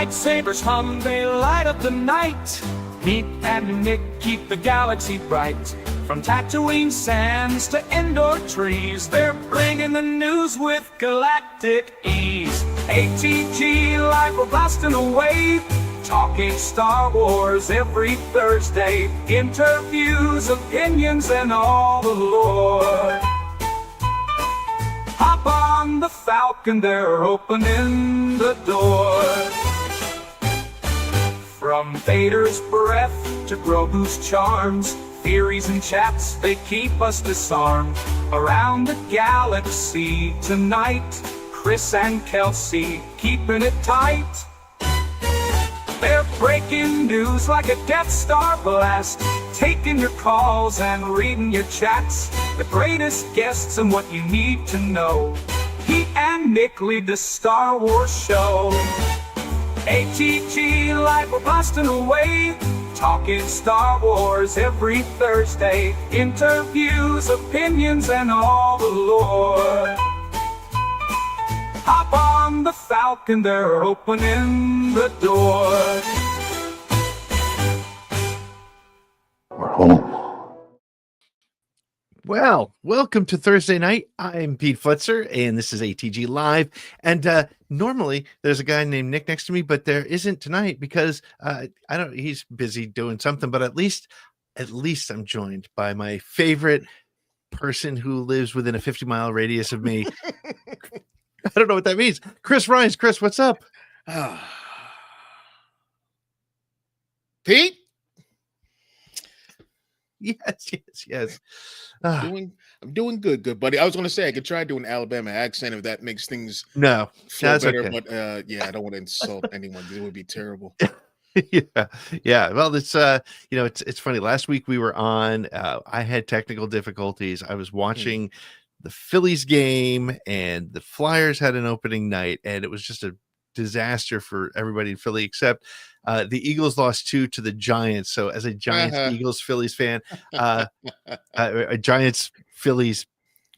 Lightsabers hum, they light up the night. Pete and Nick keep the galaxy bright. From Tatooine sands to indoor trees, they're bringing the news with galactic ease. ATGLive, we're blasting away, talking Star Wars every Thursday. Interviews, opinions, and all the lore. Hop on the Falcon, they're opening the door. From Vader's breath to Grogu's charms, theories and chats, they keep us disarmed. Around the galaxy tonight, Chris and Kelsey keeping it tight. They're breaking news like a Death Star blast, taking your calls and reading your chats. The greatest guests and what you need to know. Pete and Nick lead the Star Wars show. ATGLive, we're blasting away, talking Star Wars every Thursday. Interviews, opinions, and all the lore. Hop on the Falcon, they're opening the door. We're home. Well, welcome to Thursday night. I'm Pete Flitzer, and this is ATGLive. And normally there's a guy named Nick next to me, but there isn't tonight because he's busy doing something. But at least I'm joined by my favorite person who lives within a 50-mile radius of me. I don't know what that means. Chris Rhines. Chris, what's up? Pete? Yes. I'm doing good, buddy. I was going to say I could try doing an Alabama accent if that makes things no, flow that's better, okay. but I don't want to insult anyone. It would be terrible. Yeah. Well, it's it's funny. Last week we were on. I had technical difficulties. I was watching the Phillies game, and the Flyers had an opening night, and it was just a disaster for everybody in Philly except the Eagles lost 2 to the Giants. So as a Giants Eagles Phillies fan, a Giants Phillies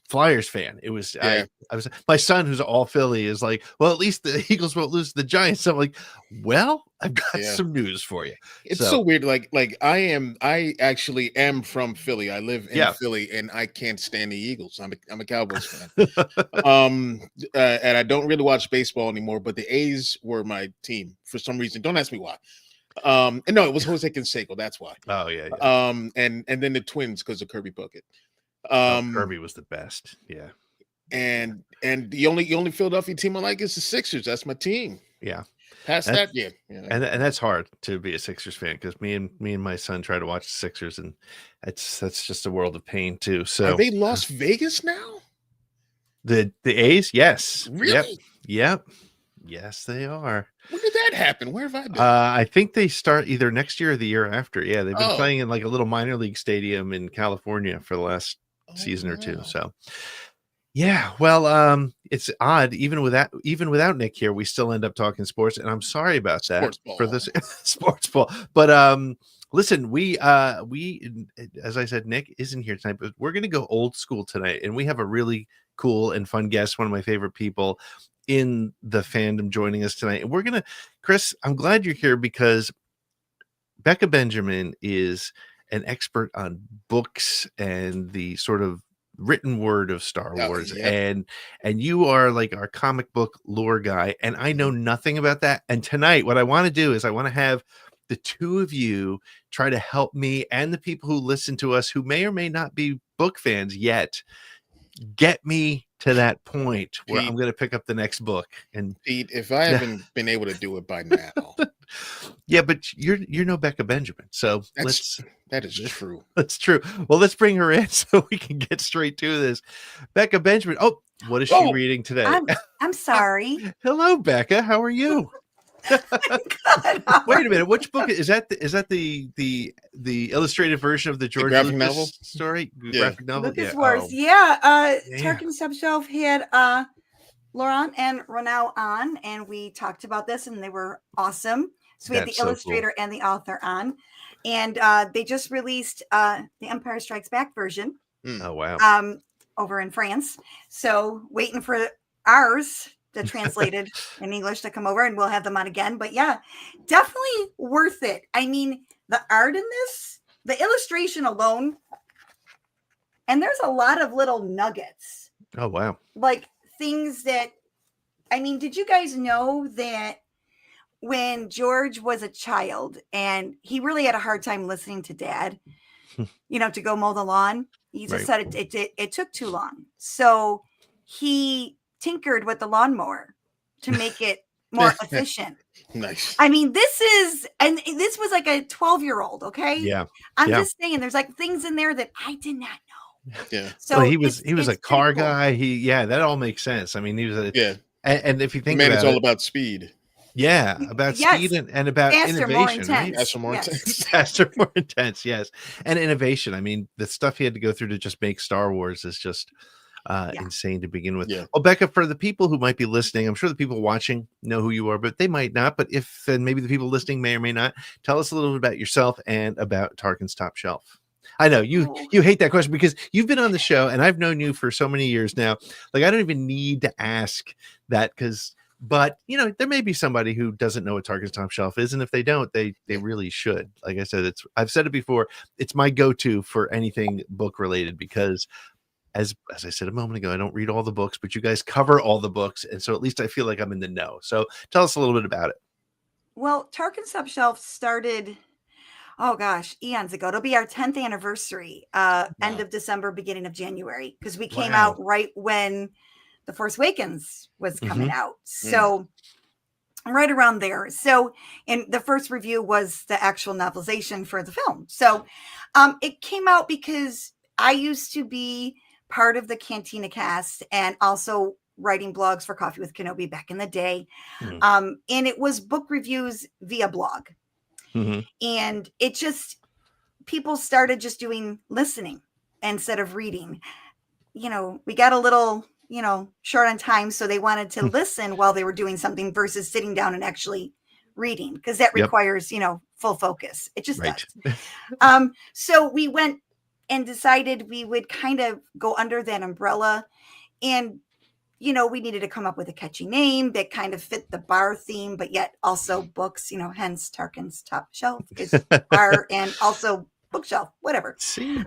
Flyers fan, it was I was my son who's all Philly is like, well, at least the Eagles won't lose to the Giants. So I'm like, well, I've got some news for you. It's so weird. Like I actually am from Philly. I live in Philly, and I can't stand the Eagles. I'm a Cowboys fan. And I don't really watch baseball anymore, but the A's were my team for some reason. Don't ask me why. And no, it was Jose Canseco. That's why. Oh yeah. And then the Twins because of Kirby Puckett. Kirby was the best. Yeah. And the only Philadelphia team I like is the Sixers. That's my team. Yeah. Past that, and that's hard to be a Sixers fan because me and my son try to watch the Sixers, and that's just a world of pain too. So are they Las Vegas now? The A's, yes, really, yep, yes, they are. When did that happen? Where have I been? I think they start either next year or the year after. Yeah, they've been playing in like a little minor league stadium in California for the last season or two. So. Yeah, well, it's odd. Even without Nick here, we still end up talking sports, and I'm sorry about that for this sports ball. But listen, we as I said, Nick isn't here tonight, but we're gonna go old school tonight, and we have a really cool and fun guest, one of my favorite people in the fandom, joining us tonight. And we're gonna, Chris, I'm glad you're here because Becca Benjamin is an expert on books and the sort of written word of Star Wars, and you are like our comic book lore guy, and I know nothing about that. And tonight what I want to do is I want to have the two of you try to help me and the people who listen to us who may or may not be book fans yet get me to that point where I'm going to pick up the next book. And Pete, if I haven't been able to do it by now. Yeah, but you're no Becca Benjamin, so that is true. That's true. Well, let's bring her in so we can get straight to this. Becca Benjamin. Oh, what is she reading today? I'm sorry. Hello, Becca. How are you? Wait a minute. Which book is that? Is that the illustrated version of the George graphic Lucas novel story? Graphic novel. Lucas Wars. Tarkin Subshelf had Laurent and Ronald on, and we talked about this, and they were awesome. So we had the illustrator and the author on, and they just released the Empire Strikes Back version. Oh wow! Over in France. So waiting for ours the translated in English to come over, and we'll have them on again. But yeah, definitely worth it. I mean, the art in this, the illustration alone, and there's a lot of little nuggets. Oh, wow. Like things that, I mean, did you guys know that when George was a child and he really had a hard time listening to Dad, to go mow the lawn, he just said it took too long. So he tinkered with the lawnmower to make it more efficient. Nice. I mean, this was like a 12-year-old. Okay. Yeah. I'm just saying there's like things in there that I did not know. Yeah. So well, he was a car cool. guy. That all makes sense. I mean, he was and if you think man, about it's all about speed. Yeah, about speed and about faster, innovation, right? Faster, more intense. Faster, more intense, yes. And innovation. I mean, the stuff he had to go through to just make Star Wars is just insane to begin with. Yeah. Well, Becca, for the people who might be listening, I'm sure the people watching know who you are, but they might not. But maybe the people listening may or may not, tell us a little bit about yourself and about Tarkin's Top Shelf. I know you hate that question because you've been on the show and I've known you for so many years now. Like, I don't even need to ask that but there may be somebody who doesn't know what Tarkin's Top Shelf is, and if they don't, they really should. Like I said, I've said it before, it's my go-to for anything book related because as I said a moment ago, I don't read all the books, but you guys cover all the books, and so at least I feel like I'm in the know. So tell us a little bit about it. Well, Tarkin's Top Shelf started, oh gosh, eons ago. It'll be our 10th anniversary, end of December, beginning of January, because we came out right when The Force Awakens was coming out. So right around there. So, and the first review was the actual novelization for the film. So it came out because I used to be part of the Cantina cast and also writing blogs for Coffee with Kenobi back in the day. And it was book reviews via blog. And it just, people started just doing listening instead of reading. We got a little short on time. So they wanted to listen while they were doing something versus sitting down and actually reading, because that requires, full focus. It just does. So we went and decided we would kind of go under that umbrella. And, we needed to come up with a catchy name that kind of fit the bar theme, but yet also books, hence Tarkin's Top Shelf is bar and also bookshelf, whatever.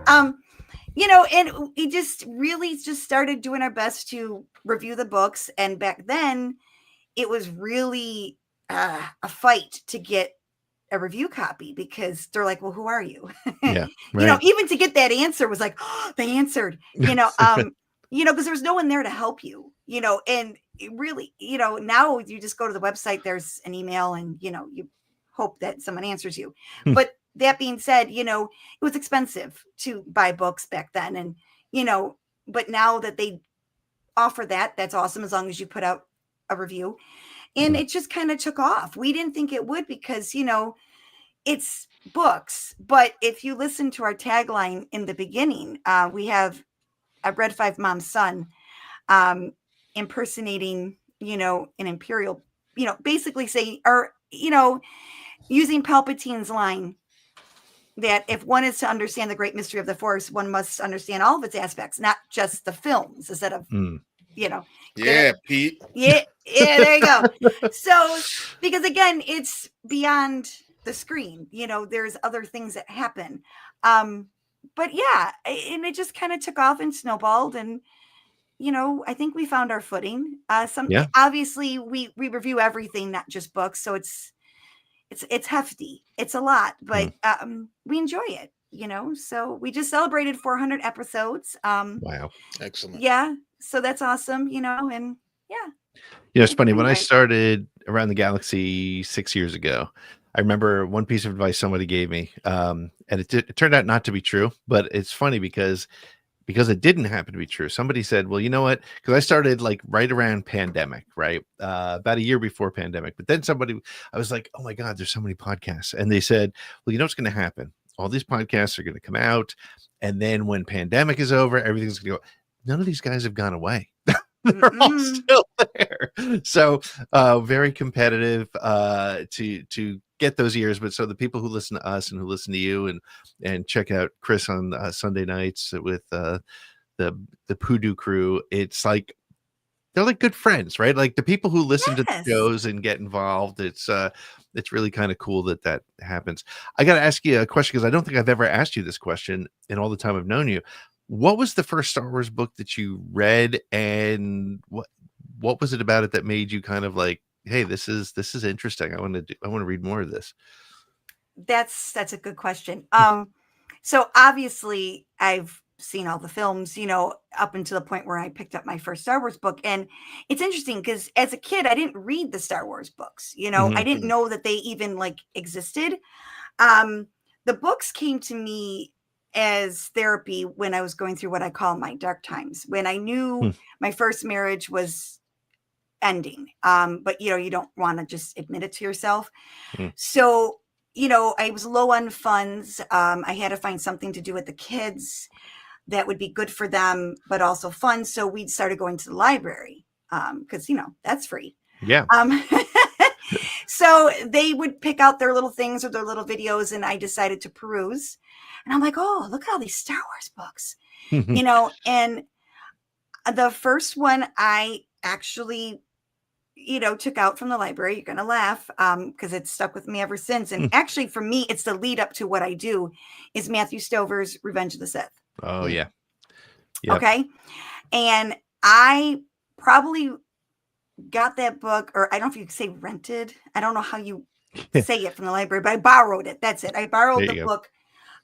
And we just really just started doing our best to review the books. And back then it was really a fight to get a review copy because they're like, well, who are you? Yeah, right. Even to get that answer was like, oh, they answered, because there was no one there to help you, and it really, now you just go to the website, there's an email and, you hope that someone answers you. But that being said, it was expensive to buy books back then. And, but now that they offer that, that's awesome. As long as you put out a review. And it just kind of took off. We didn't think it would because, it's books. But if you listen to our tagline in the beginning, we have a Red 5 mom's son impersonating, an Imperial, basically saying, or, using Palpatine's line that if one is to understand the great mystery of the Force, one must understand all of its aspects, not just the films, instead of, Yeah, Pete. Yeah, there you go. So, because again, it's beyond the screen, there's other things that happen. But yeah, and it just kind of took off and snowballed. And, I think we found our footing. Obviously we review everything, not just books. So it's hefty. It's a lot, but we enjoy it, so we just celebrated 400 episodes. Wow. Excellent. Yeah. So that's awesome, and yeah. It's funny. When I started Around the Galaxy 6 years ago, I remember one piece of advice somebody gave me, and it turned out not to be true, but it's funny because it didn't happen to be true. Somebody said, well, you know what? Because I started like right around pandemic, right? About a year before pandemic. But then I was like, oh my God, there's so many podcasts. And they said, well, what's going to happen? All these podcasts are going to come out. And then when pandemic is over, everything's going to go. None of these guys have gone away. They're all still there. So very competitive to get those ears. But so the people who listen to us and who listen to you and check out Chris on Sunday nights with the Poodoo crew, it's like they're like good friends, right? Like the people who listen to the Yes. shows and get involved. It's really kind of cool that happens. I got to ask you a question because I don't think I've ever asked you this question in all the time I've known you. What was the first Star Wars book that you read, and what was it about it that made you kind of like, hey, this is interesting. I want to read more of this. That's a good question. So obviously I've seen all the films, up until the point where I picked up my first Star Wars book. And it's interesting because as a kid, I didn't read the Star Wars books. I didn't know that they even like existed. The books came to me as therapy when I was going through what I call my dark times, when I knew my first marriage was ending. But you don't want to just admit it to yourself. So, I was low on funds. I had to find something to do with the kids that would be good for them, but also fun. So we started going to the library because, that's free. Yeah. So they would pick out their little things or their little videos, and I decided to peruse. And I'm like, oh, look at all these Star Wars books, and the first one I actually took out from the library. You're going to laugh because it's stuck with me ever since. And actually, for me, it's the lead up to what I do is Matthew Stover's Revenge of the Sith. Oh, yeah. Yep. Okay. And I probably got that book, or I don't know if you say rented. I don't know how you say it from the library, but I borrowed it. That's it. I borrowed the book,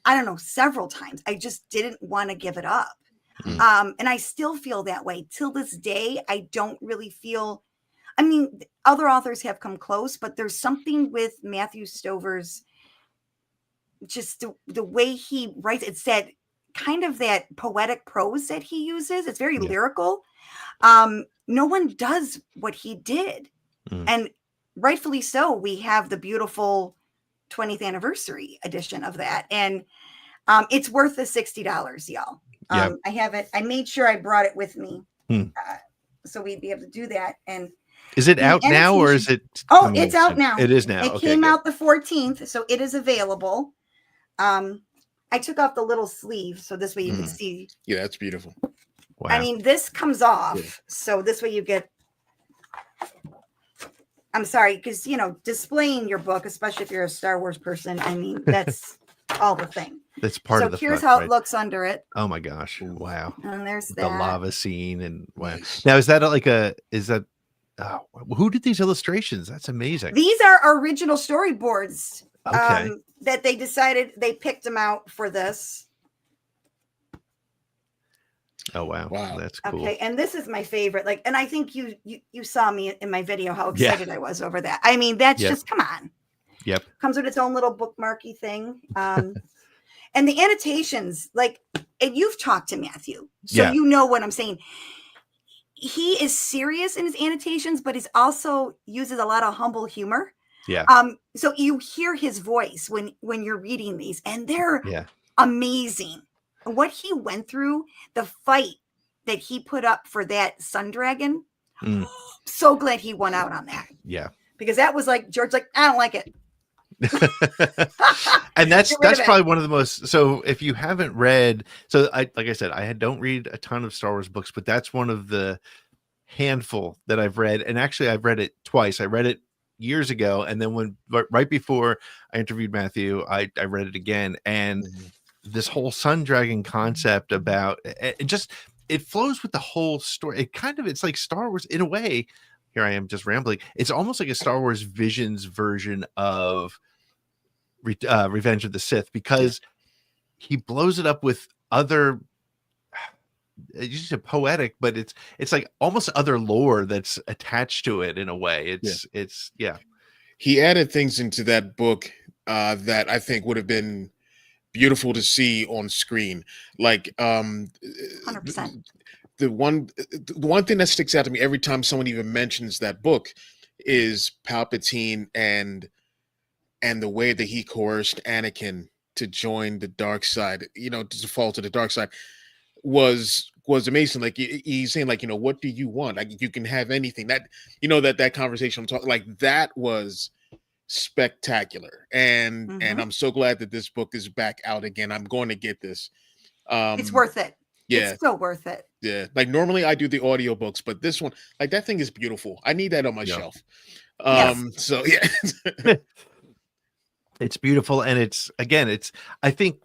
I don't know, several times. I just didn't want to give it up. And I still feel that way till this day. I don't really feel, I mean, other authors have come close, but there's something with Matthew Stover's, just the way he writes. It's that kind of that poetic prose that he uses. It's very lyrical. No one does what he did. And rightfully so. We have the beautiful 20th anniversary edition of that. And it's worth the $60, y'all. I have it. I made sure I brought it with me so we'd be able to do that. And is it out now, or is it? Oh, it's out now. It is now. It came out the 14th, so it is available. I took off the little sleeve so this way you can see. Yeah, that's beautiful. Wow. I mean, this comes off, so this way you get. I'm sorry, because displaying your book, especially if you're a Star Wars person, I mean, that's all the thing. That's part of the. So here's fun, how right? it looks under it. Oh my gosh! Wow. And there's the that. lava scene, and wow. Now is that like a? Is that? Who did these illustrations? That's amazing. These are original storyboards. Okay. That they decided they picked them out for this. Oh wow. That's cool. Okay, and this is my favorite. Like, and I think you saw me in my video how excited I was over that. I mean, that's just, come on. Yep. Comes with its own little bookmarky thing. And the annotations, like, and you've talked to Matthew, so you know what I'm saying. He is serious in his annotations, but he's also uses a lot of humble humor. Yeah. So you hear his voice when you're reading these, and they're amazing. What he went through, the fight that he put up for that Sun Dragon. So glad he won out on that. Yeah. Because that was like George, like, I don't like it. And that's probably one of the most. So if you haven't read, so like I said, I don't read a ton of Star Wars books, but that's one of the handful that I've read. And actually, I've read it twice. I read it years ago, and then right before I interviewed Matthew, I read it again. And this whole Sun Dragon concept about it flows with the whole story. It's like Star Wars in a way. Here I am just rambling. It's almost like a Star Wars Visions version of Revenge of the Sith, because he blows it up with other, it's just a poetic, but it's like almost other lore that's attached to it in a way. It's He added things into that book that I think would have been beautiful to see on screen. Like 100%. The one thing that sticks out to me every time someone even mentions that book is Palpatine and the way that he coerced Anakin to join the dark side, to fall to the dark side was amazing. Like he's saying, like, what do you want? Like, you can have anything. That that conversation I'm talking, like, that was spectacular. And I'm so glad that this book is back out again. I'm going to get this. It's worth it. Yeah. It's so worth it. Yeah, like normally I do the audiobooks, but this one, like that thing is beautiful. I need that on my shelf. Yes. So yeah. It's beautiful, and it's I think,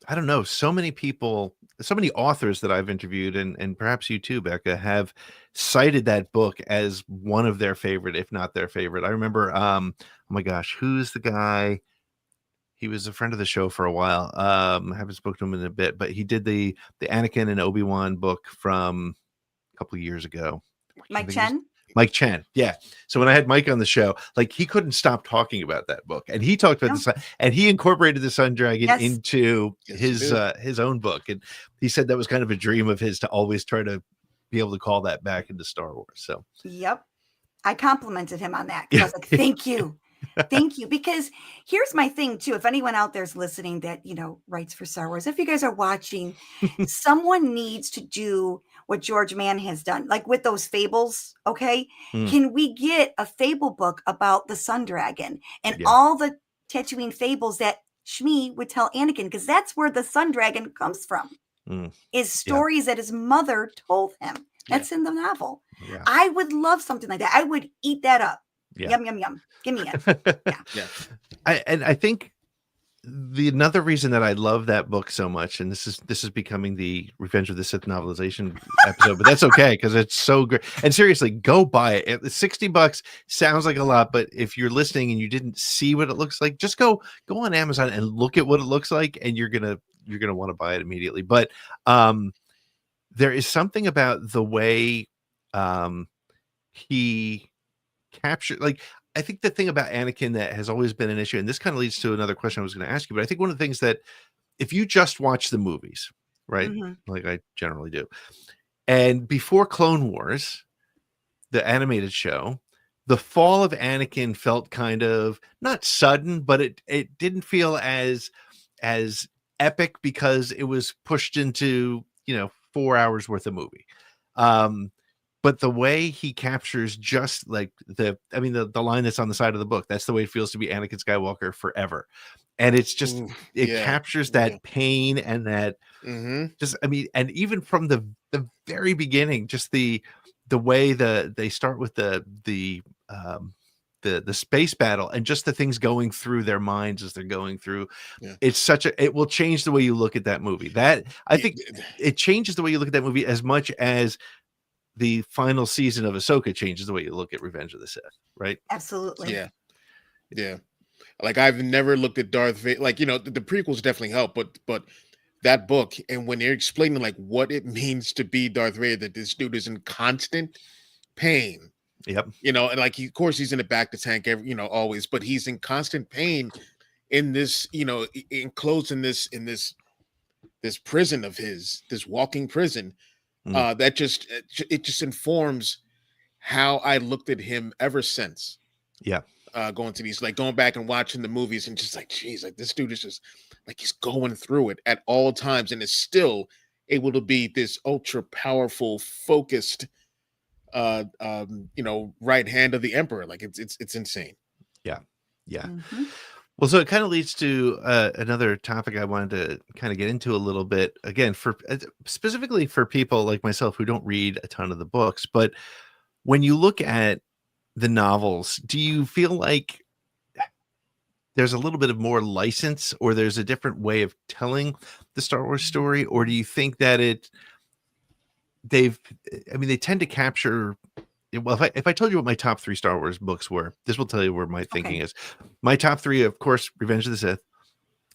I don't know, so many people, so many authors that I've interviewed, and perhaps you too, Becca, have cited that book as one of their favorite, if not their favorite. I remember, oh my gosh, who's the guy? He was a friend of the show for a while. I haven't spoken to him in a bit, but he did the Anakin and Obi-Wan book from a couple of years ago. Mike Chen. Mike Chen, yeah. So when I had Mike on the show, like he couldn't stop talking about that book, and he talked about the sun, and he incorporated the Sun Dragon into his own book, and he said that was kind of a dream of his to always try to be able to call that back into Star Wars. So, yep, I complimented him on that because I was like, "Thank you, thank you." Because here's my thing too: if anyone out there's listening that writes for Star Wars, if you guys are watching, someone needs to do what George Mann has done, like with those fables. Okay. Can we get a fable book about the Sun Dragon and all the Tatooine fables that Shmi would tell Anakin? Because that's where the Sun Dragon comes from, is stories that his mother told him. That's in the novel. Yeah. I would love something like that. I would eat that up. Yum, yum, yum. Give me it. Yeah. I think another reason that I love that book so much, and this is becoming the Revenge of the Sith novelization episode, but that's okay because it's so great. And seriously, go buy it. $60 sounds like a lot, but if you're listening and you didn't see what it looks like, just go on Amazon and look at what it looks like, and you're gonna want to buy it immediately. But there is something about the way he captured, like, I think the thing about Anakin that has always been an issue, and this kind of leads to another question I was going to ask you, but I think one of the things that if you just watch the movies, right, like I generally do, and before Clone Wars, the animated show, the fall of Anakin felt kind of not sudden, but it didn't feel as epic because it was pushed into 4 hours worth of movie. But the way he captures just like the line that's on the side of the book, that's the way it feels to be Anakin Skywalker forever. And it's just, captures that pain and that and even from the very beginning, just the way they start with the space battle and just the things going through their minds as they're going through. It's it will change the way you look at that movie. That I think it changes the way you look at that movie as much as the final season of Ahsoka changes the way you look at Revenge of the Sith, right? Absolutely. Yeah. Like I've never looked at Darth Vader, like, the prequels definitely help, but that book, and when they're explaining like what it means to be Darth Vader, that this dude is in constant pain. Yep. And like of course he's in the back of the tank always, but he's in constant pain in this, enclosed in this prison of his, this walking prison. That just informs how I looked at him ever since. Going to these, like going back and watching the movies and just like, geez, like this dude is just like he's going through it at all times and is still able to be this ultra powerful, focused, right hand of the Emperor. Like it's insane. Yeah. Well, so it kind of leads to another topic I wanted to kind of get into a little bit, again, for specifically for people like myself who don't read a ton of the books. But when you look at the novels, do you feel like there's a little bit of more license, or there's a different way of telling the Star Wars story? Or do you think that they tend to capture... Well, if I told you what my top 3 Star Wars books were, this will tell you where my thinking is. My top 3, of course, Revenge of the Sith.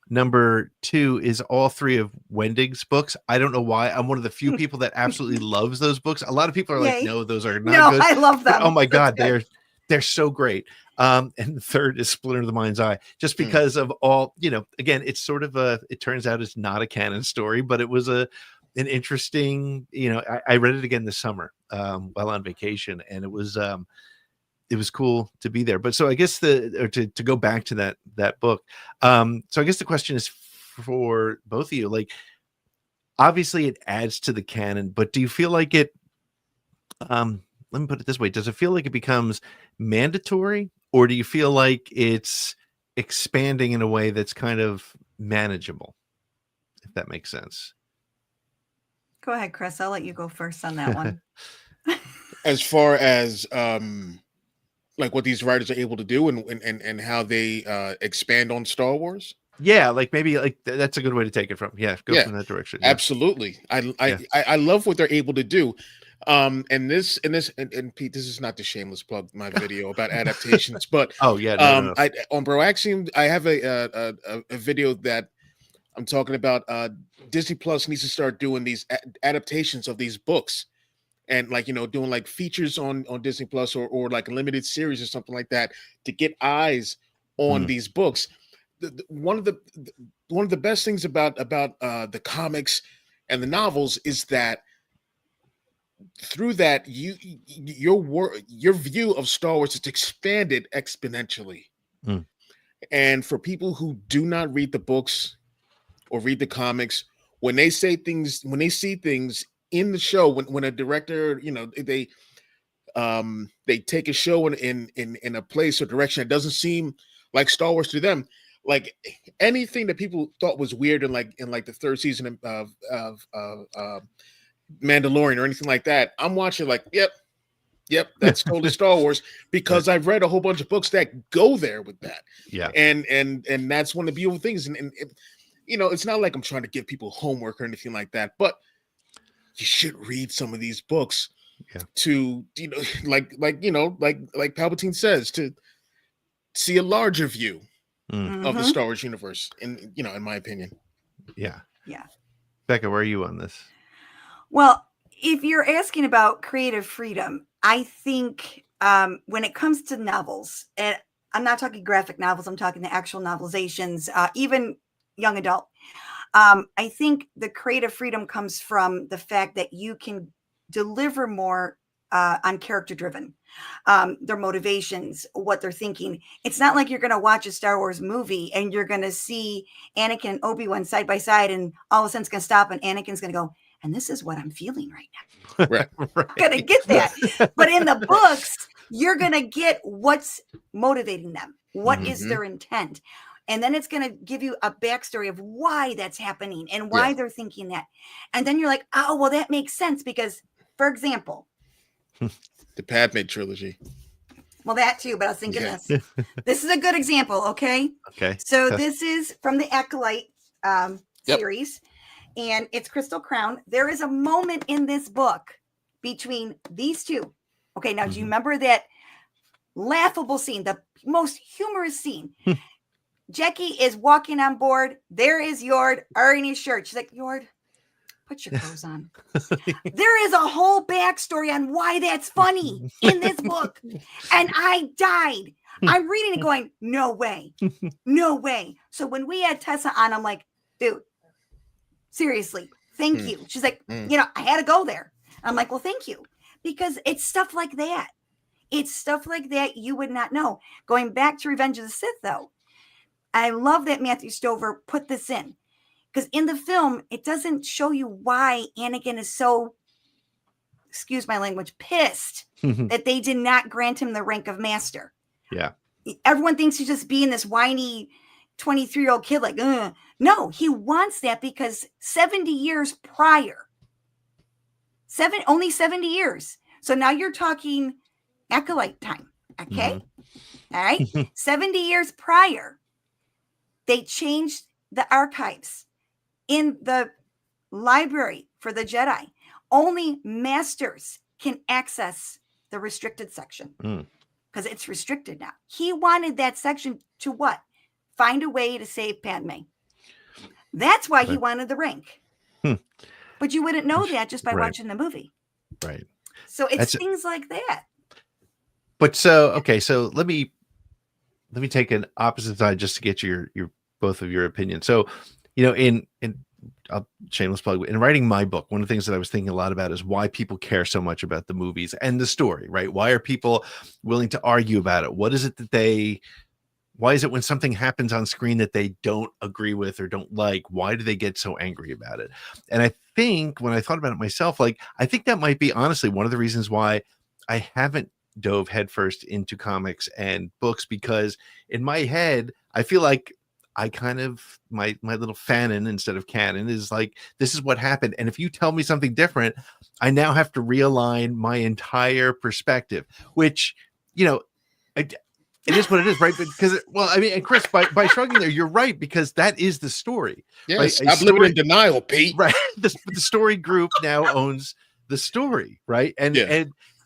Number 2 is all 3 of Wendig's books. I don't know why. I'm one of the few people that absolutely loves those books. A lot of people are like, no, those are not good. I love them. But, oh my God, they're so great. And the third is Splinter of the Mind's Eye, just because of all, again, it's sort of it turns out it's not a canon story, but it was an interesting, I read it again this summer while on vacation, and it was cool to be there. But so I guess to go back to that book. So I guess the question is for both of you, like, obviously it adds to the canon, but do you feel like it, let me put it this way. Does it feel like it becomes mandatory, or do you feel like it's expanding in a way that's kind of manageable, if that makes sense? Go ahead, Chris. I'll let you go first on that one. As far as like what these writers are able to do and how they expand on Star Wars. Yeah, like maybe like that's a good way to take it from. Yeah, go from that direction. Yeah. Absolutely. I love what they're able to do. And Pete, this is not the shameless plug my video about adaptations, but no. On Bro Axiom, I have a video that I'm talking about. Disney Plus needs to start doing these adaptations of these books, and like doing like features on Disney Plus or like a limited series or something like that to get eyes on these books. One of the best things about the comics and the novels is that through that your view of Star Wars is expanded exponentially. And for people who do not read the books or read the comics, when they see things in the show, when a director they take a show in a place or direction that doesn't seem like Star Wars to them, like anything that people thought was weird in the third season of Mandalorian or anything like that, I'm watching like, yep, that's totally Star Wars, because I've read a whole bunch of books that go there with that. Yeah. And that's one of the beautiful things. And it's not like I'm trying to give people homework or anything like that, but you should read some of these books to, like Palpatine says, to see a larger view of the Star Wars universe, in my opinion. Yeah. Yeah. Becca, where are you on this? Well, if you're asking about creative freedom, I think when it comes to novels, and I'm not talking graphic novels, I'm talking the actual novelizations, even young adult, I think the creative freedom comes from the fact that you can deliver more on character driven, their motivations, what they're thinking. It's not like you're going to watch a Star Wars movie and you're going to see Anakin and Obi-Wan side by side, and all of a sudden it's going to stop and Anakin's going to go, and this is what I'm feeling right now. Right. Going to get that. But in the books, you're going to get what's motivating them. What is their intent? And then it's going to give you a backstory of why that's happening and why they're thinking that. And then you're like, oh, well, that makes sense because, for example, the Padme trilogy. Well, that too, but I was thinking this. This is a good example, okay? Okay. So this is from the ATGLive series, and it's Crystal Crown. There is a moment in this book between these two. Okay, now do you remember that laughable scene, the most humorous scene? Jackie is walking on board. There is Yord wearing his shirt. She's like, Yord, put your clothes on. There is a whole backstory on why that's funny in this book. And I died. I'm reading it going, no way. No way. So when we had Tessa on, I'm like, dude, seriously, thank you. She's like, I had to go there. I'm like, well, thank you. Because it's stuff like that. It's stuff like that you would not know. Going back to Revenge of the Sith, though, I love that Matthew Stover put this in. Because in the film, it doesn't show you why Anakin is so, excuse my language, pissed that they did not grant him the rank of master. Yeah. Everyone thinks he's just being this whiny 23-year-old kid like, ugh. No, he wants that because 70 years prior, only 70 years. So now you're talking acolyte time. Okay. All right. 70 years prior, they changed the archives in the library for the Jedi. Only masters can access the restricted section because it's restricted now. He wanted that section to what? Find a way to save Padme. That's why he wanted the rank. But you wouldn't know that just by watching the movie. Right. So it's things like that. But so let me take an opposite side just to get your both of your opinions. So, in shameless plug, in writing my book, one of the things that I was thinking a lot about is why people care so much about the movies and the story, right? Why are people willing to argue about it? What is it why is it when something happens on screen that they don't agree with or don't like, why do they get so angry about it? And I think when I thought about it myself, I think that might be honestly one of the reasons why I haven't dove headfirst into comics and books, because in my head, I feel like I kind of my little fanon instead of canon is like, this is what happened. And if you tell me something different, I now have to realign my entire perspective, which, you know, it is what it is, right? Because, well, I mean, and Chris, by shrugging there, you're right, because that is the story. Yes, right? I'm living in denial, Pete. Right. The story group now owns the story, right? And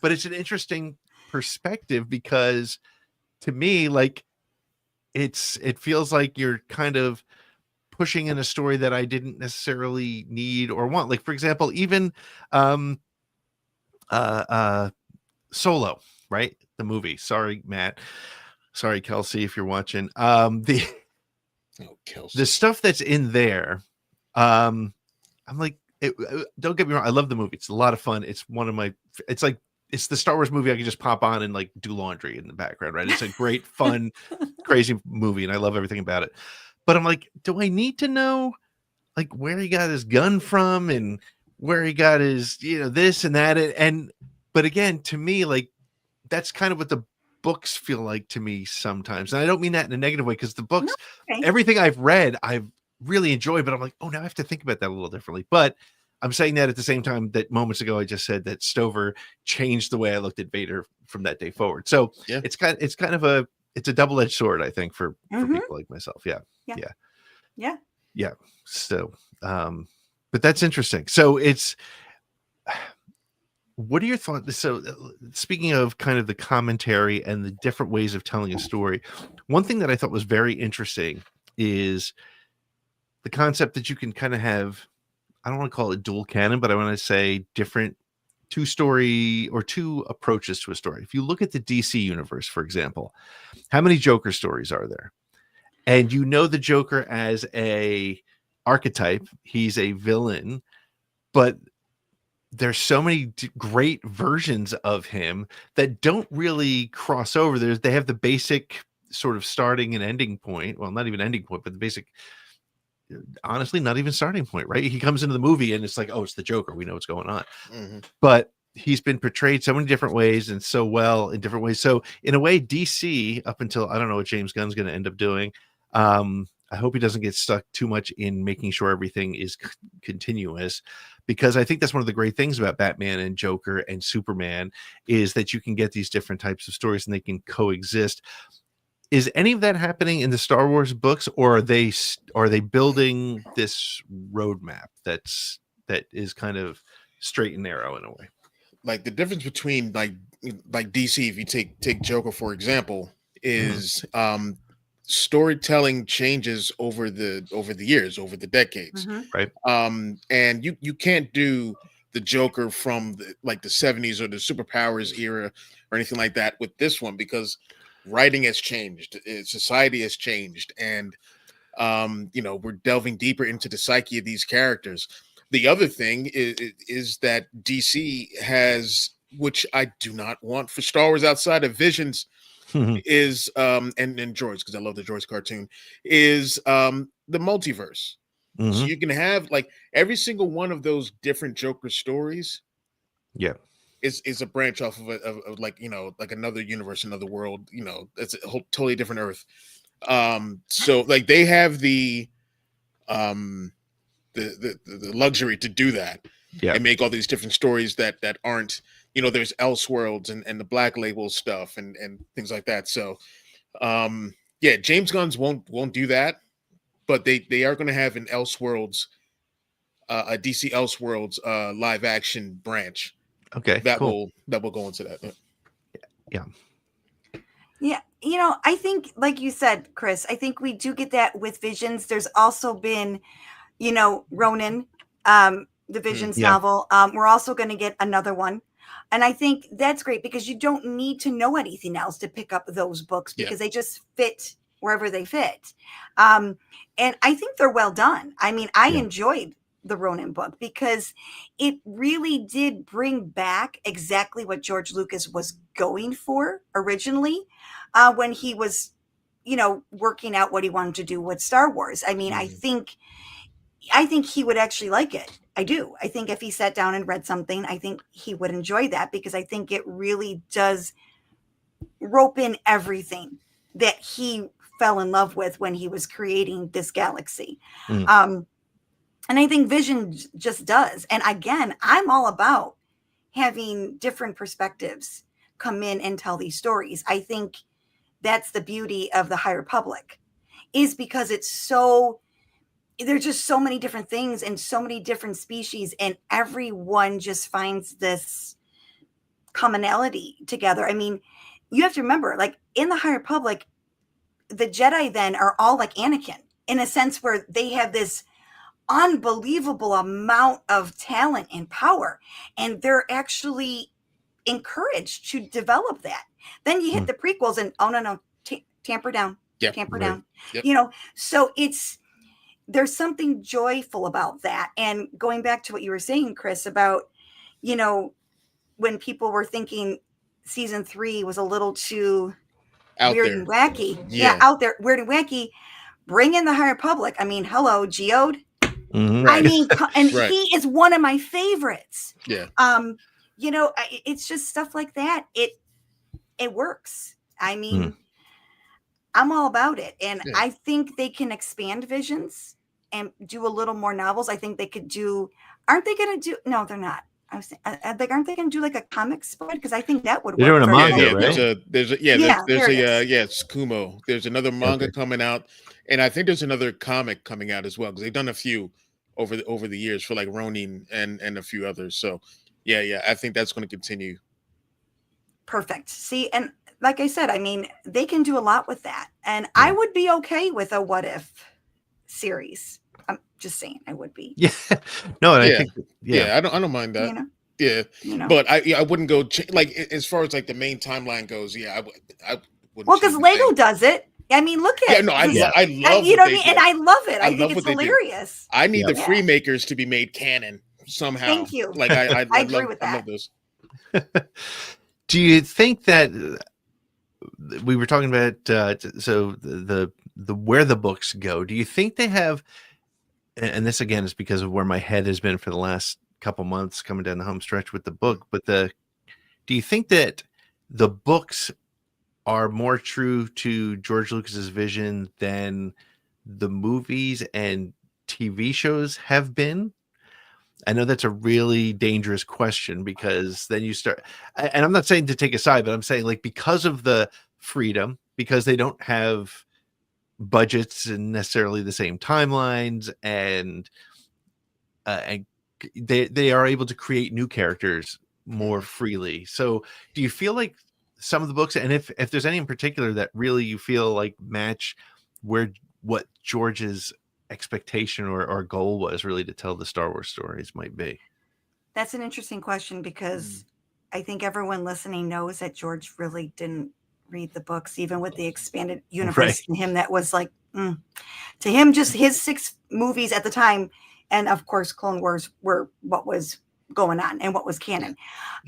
but it's an interesting perspective, because to me, like, it feels like you're kind of pushing in a story that I didn't necessarily need or want. Like, for example, even Solo, right? The movie. Sorry, Matt. Sorry, Kelsey, if you're watching. The stuff that's in there, I'm like, don't get me wrong, I love the movie. It's a lot of fun. It's one of my, it's like, it's the Star Wars movie I can just pop on and like do laundry in the background, right? It's a great, fun, crazy movie, and I love everything about it. But I'm like, do I need to know like where he got his gun from and where he got his, this and that? And but again, to me, like, that's kind of what the books feel like to me sometimes. And I don't mean that in a negative way, because the books, everything I've read, I've really enjoyed, but I'm like, oh, now I have to think about that a little differently. But I'm saying that at the same time that moments ago I just said that Stover changed the way I looked at Vader from that day forward. So it's kind of a double-edged sword, I think, for people like myself. Yeah. So but that's interesting. So what are your thoughts? So speaking of kind of the commentary and the different ways of telling a story, one thing that I thought was very interesting is the concept that you can kind of have, I don't want to call it dual canon, but I want to say different two approaches to a story. If you look at the DC universe, for example, how many Joker stories are there? And the Joker as a archetype, he's a villain, but there's so many great versions of him that don't really cross over. They have the basic sort of starting and ending point. Well, not even ending point, but the basic, honestly, not even starting point, right? He comes into the movie and it's like, oh, it's the Joker. We know what's going on. But he's been portrayed so many different ways and so well in different ways. So in a way, DC, up until, I don't know what James Gunn's going to end up doing. I hope he doesn't get stuck too much in making sure everything is continuous, because I think that's one of the great things about Batman and Joker and Superman is that you can get these different types of stories and they can coexist. Is any of that happening in the Star Wars books, or are they building this roadmap that is kind of straight and narrow in a way? Like the difference between like DC, if you take Joker for example, is storytelling changes over the years, over the decades, right? And you can't do the Joker from the 70s or the superpowers era or anything like that with this one, because writing has changed, society has changed, and we're delving deeper into the psyche of these characters. The other thing is that DC has, which I do not want for Star Wars outside of Visions, is and Droids, because I love the Droids cartoon, is the multiverse. So you can have like every single one of those different Joker stories is a branch off of like another universe, another world. It's a whole totally different Earth. So like they have the luxury to do that and make all these different stories that aren't, there's Elseworlds and the Black Label stuff and things like that. So James Gunn's won't do that, but they are going to have an Elseworlds, a DC Elseworlds live action branch. Okay, that will go into that. Yeah, I think, like you said, Chris, I think we do get that with Visions. There's also been, Ronin, the Visions novel. We're also going to get another one. And I think that's great, because you don't need to know anything else to pick up those books, because they just fit wherever they fit. And I think they're well done. I mean, I enjoyed the Ronin book because it really did bring back exactly what George Lucas was going for originally when he was, working out what he wanted to do with Star Wars. I mean, I think he would actually like it. I do. I think if he sat down and read something, I think he would enjoy that, because I think it really does rope in everything that he fell in love with when he was creating this galaxy. Mm. And I think Vision just does. And again, I'm all about having different perspectives come in and tell these stories. I think that's the beauty of the High Republic, is because it's so, there's just so many different things and so many different species, and everyone just finds this commonality together. I mean, you have to remember, like in the High Republic, the Jedi then are all like Anakin in a sense where they have this unbelievable amount of talent and power, and they're actually encouraged to develop that. Then you hit the prequels and no, tamper down, tamper down. You know, so there's something joyful about that. And going back to what you were saying, Chris, about, you know, when people were thinking season 3 was a little too out weird there and wacky, out there, weird and wacky. Bring in the High Republic. I mean, hello, Geode. I mean, and he is one of my favorites. Yeah. You know, it's just stuff like that. It works. I mean, I'm all about it. And I think they can expand Visions and do a little more novels. I think they could do, aren't they going to do, no, they're not. I was like, aren't they going to do like a comic spread? Because I think that would work. They're doing a manga, right? There's it's Kumo. There's another manga Okay. coming out. And I think there's another comic coming out as well, because they've done a few over the years for like Ronin and a few others. So yeah, I think that's going to continue. Perfect. See, and like I said, I mean, they can do a lot with that. And I would be okay with a What If series. I'm just saying I would be. Yeah. No, and I Yeah. think Yeah, I don't mind that. You know? Yeah. You know? But I wouldn't go like as far as like the main timeline goes. Yeah, I wouldn't. Well, because Lego does it. I mean, look at I love you know what what I mean, do. and I love it. I love think it's what they do. hilarious. I need the Freemakers to be made canon somehow. Thank you. Like I agree with that. I love this. Do you think that we were talking about so the where the books go? Do you think they have, and this again is because of where my head has been for the last couple months coming down the home stretch with the book, but do you think that the books are more true to George Lucas's vision than the movies and TV shows have been? I know that's a really dangerous question, because then you start, and I'm not saying to take a side, but I'm saying like because of the freedom, because they don't have budgets and necessarily the same timelines, and they are able to create new characters more freely. So do you feel like some of the books, and if there's any in particular that really you feel like match what George's expectation or goal was really to tell the Star Wars stories might be? That's an interesting question, because I think everyone listening knows that George really didn't read the books, even with the expanded universe in him. That was like, to him, just his 6 movies at the time. And of course, Clone Wars were what was going on and what was canon.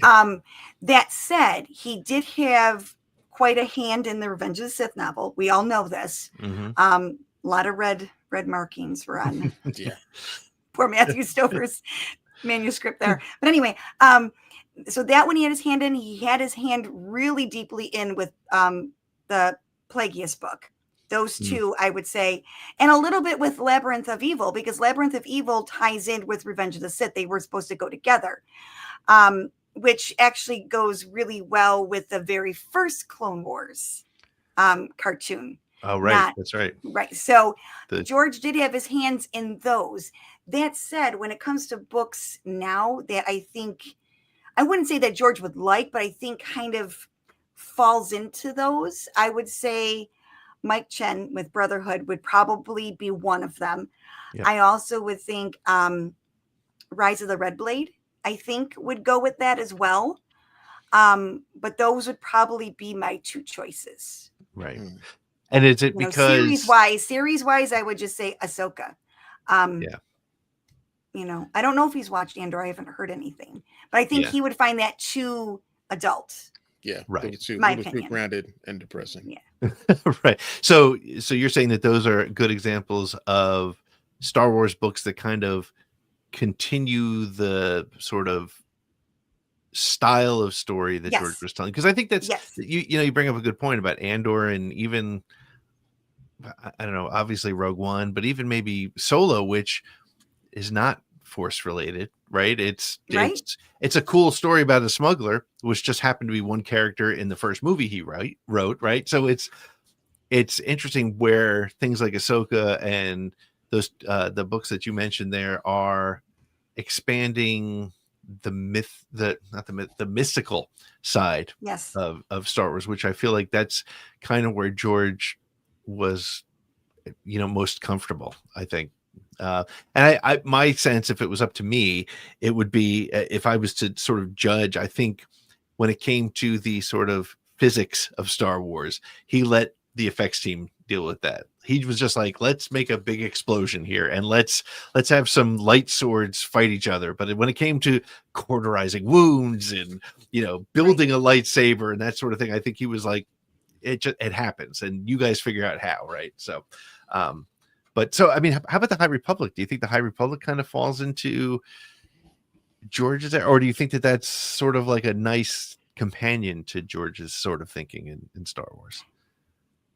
That said, he did have quite a hand in the Revenge of the Sith novel. We all know this. A lot of red markings were on poor Matthew Stover's manuscript there. But anyway, so that one he had his hand in. He had his hand really deeply in with the Plagueis book. Those two, I would say, and a little bit with Labyrinth of Evil, because Labyrinth of Evil ties in with Revenge of the Sith. They were supposed to go together, which actually goes really well with the very first Clone Wars cartoon. Oh, right. That's right. Right. So George did have his hands in those. That said, when it comes to books now that I think, I wouldn't say that George would like, but I think kind of falls into those, I would say Mike Chen with Brotherhood would probably be one of them. Yeah. I also would think Rise of the Red Blade, I think, would go with that as well. But those would probably be my 2 choices. Right. And is it because series wise, I would just say Ahsoka. You know, I don't know if he's watched Andor. I haven't heard anything, but I think he would find that too adult. Yeah, right. Too grounded and depressing. Yeah. Right. So you're saying that those are good examples of Star Wars books that kind of continue the sort of style of story that George was telling, because I think that's you bring up a good point about Andor, and even I don't know, obviously Rogue One, but even maybe Solo, which is not Force related, right? Right. It's a cool story about a smuggler, which just happened to be one character in the first movie he wrote, right? So it's interesting where things like Ahsoka and those the books that you mentioned there are expanding the the mystical side Yes. of Star Wars, which I feel like that's kind of where George was, most comfortable, I think. And I my sense, if it was up to me, it would be, if I was to sort of judge, I think when it came to the sort of physics of Star Wars, he let the effects team deal with that. He was just like, let's make a big explosion here and let's have some light swords fight each other. But when it came to cauterizing wounds and building a lightsaber and that sort of thing, I think he was like, it happens and you guys figure out how, right? So but so I mean, how about the High Republic? Do you think the High Republic kind of falls into George's, or do you think that that's sort of like a nice companion to George's sort of thinking in Star Wars?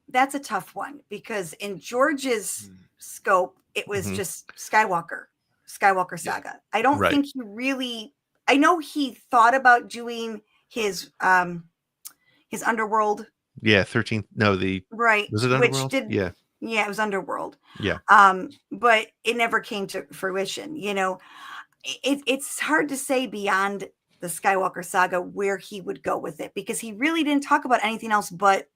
That's a tough one because in George's scope, it was just Skywalker saga. I don't think he really, I know he thought about doing his Underworld. Yeah. 13th. No, was it Underworld? Yeah, it was Underworld. Yeah. But it never came to fruition. It's hard to say beyond the Skywalker saga where he would go with it because he really didn't talk about anything else but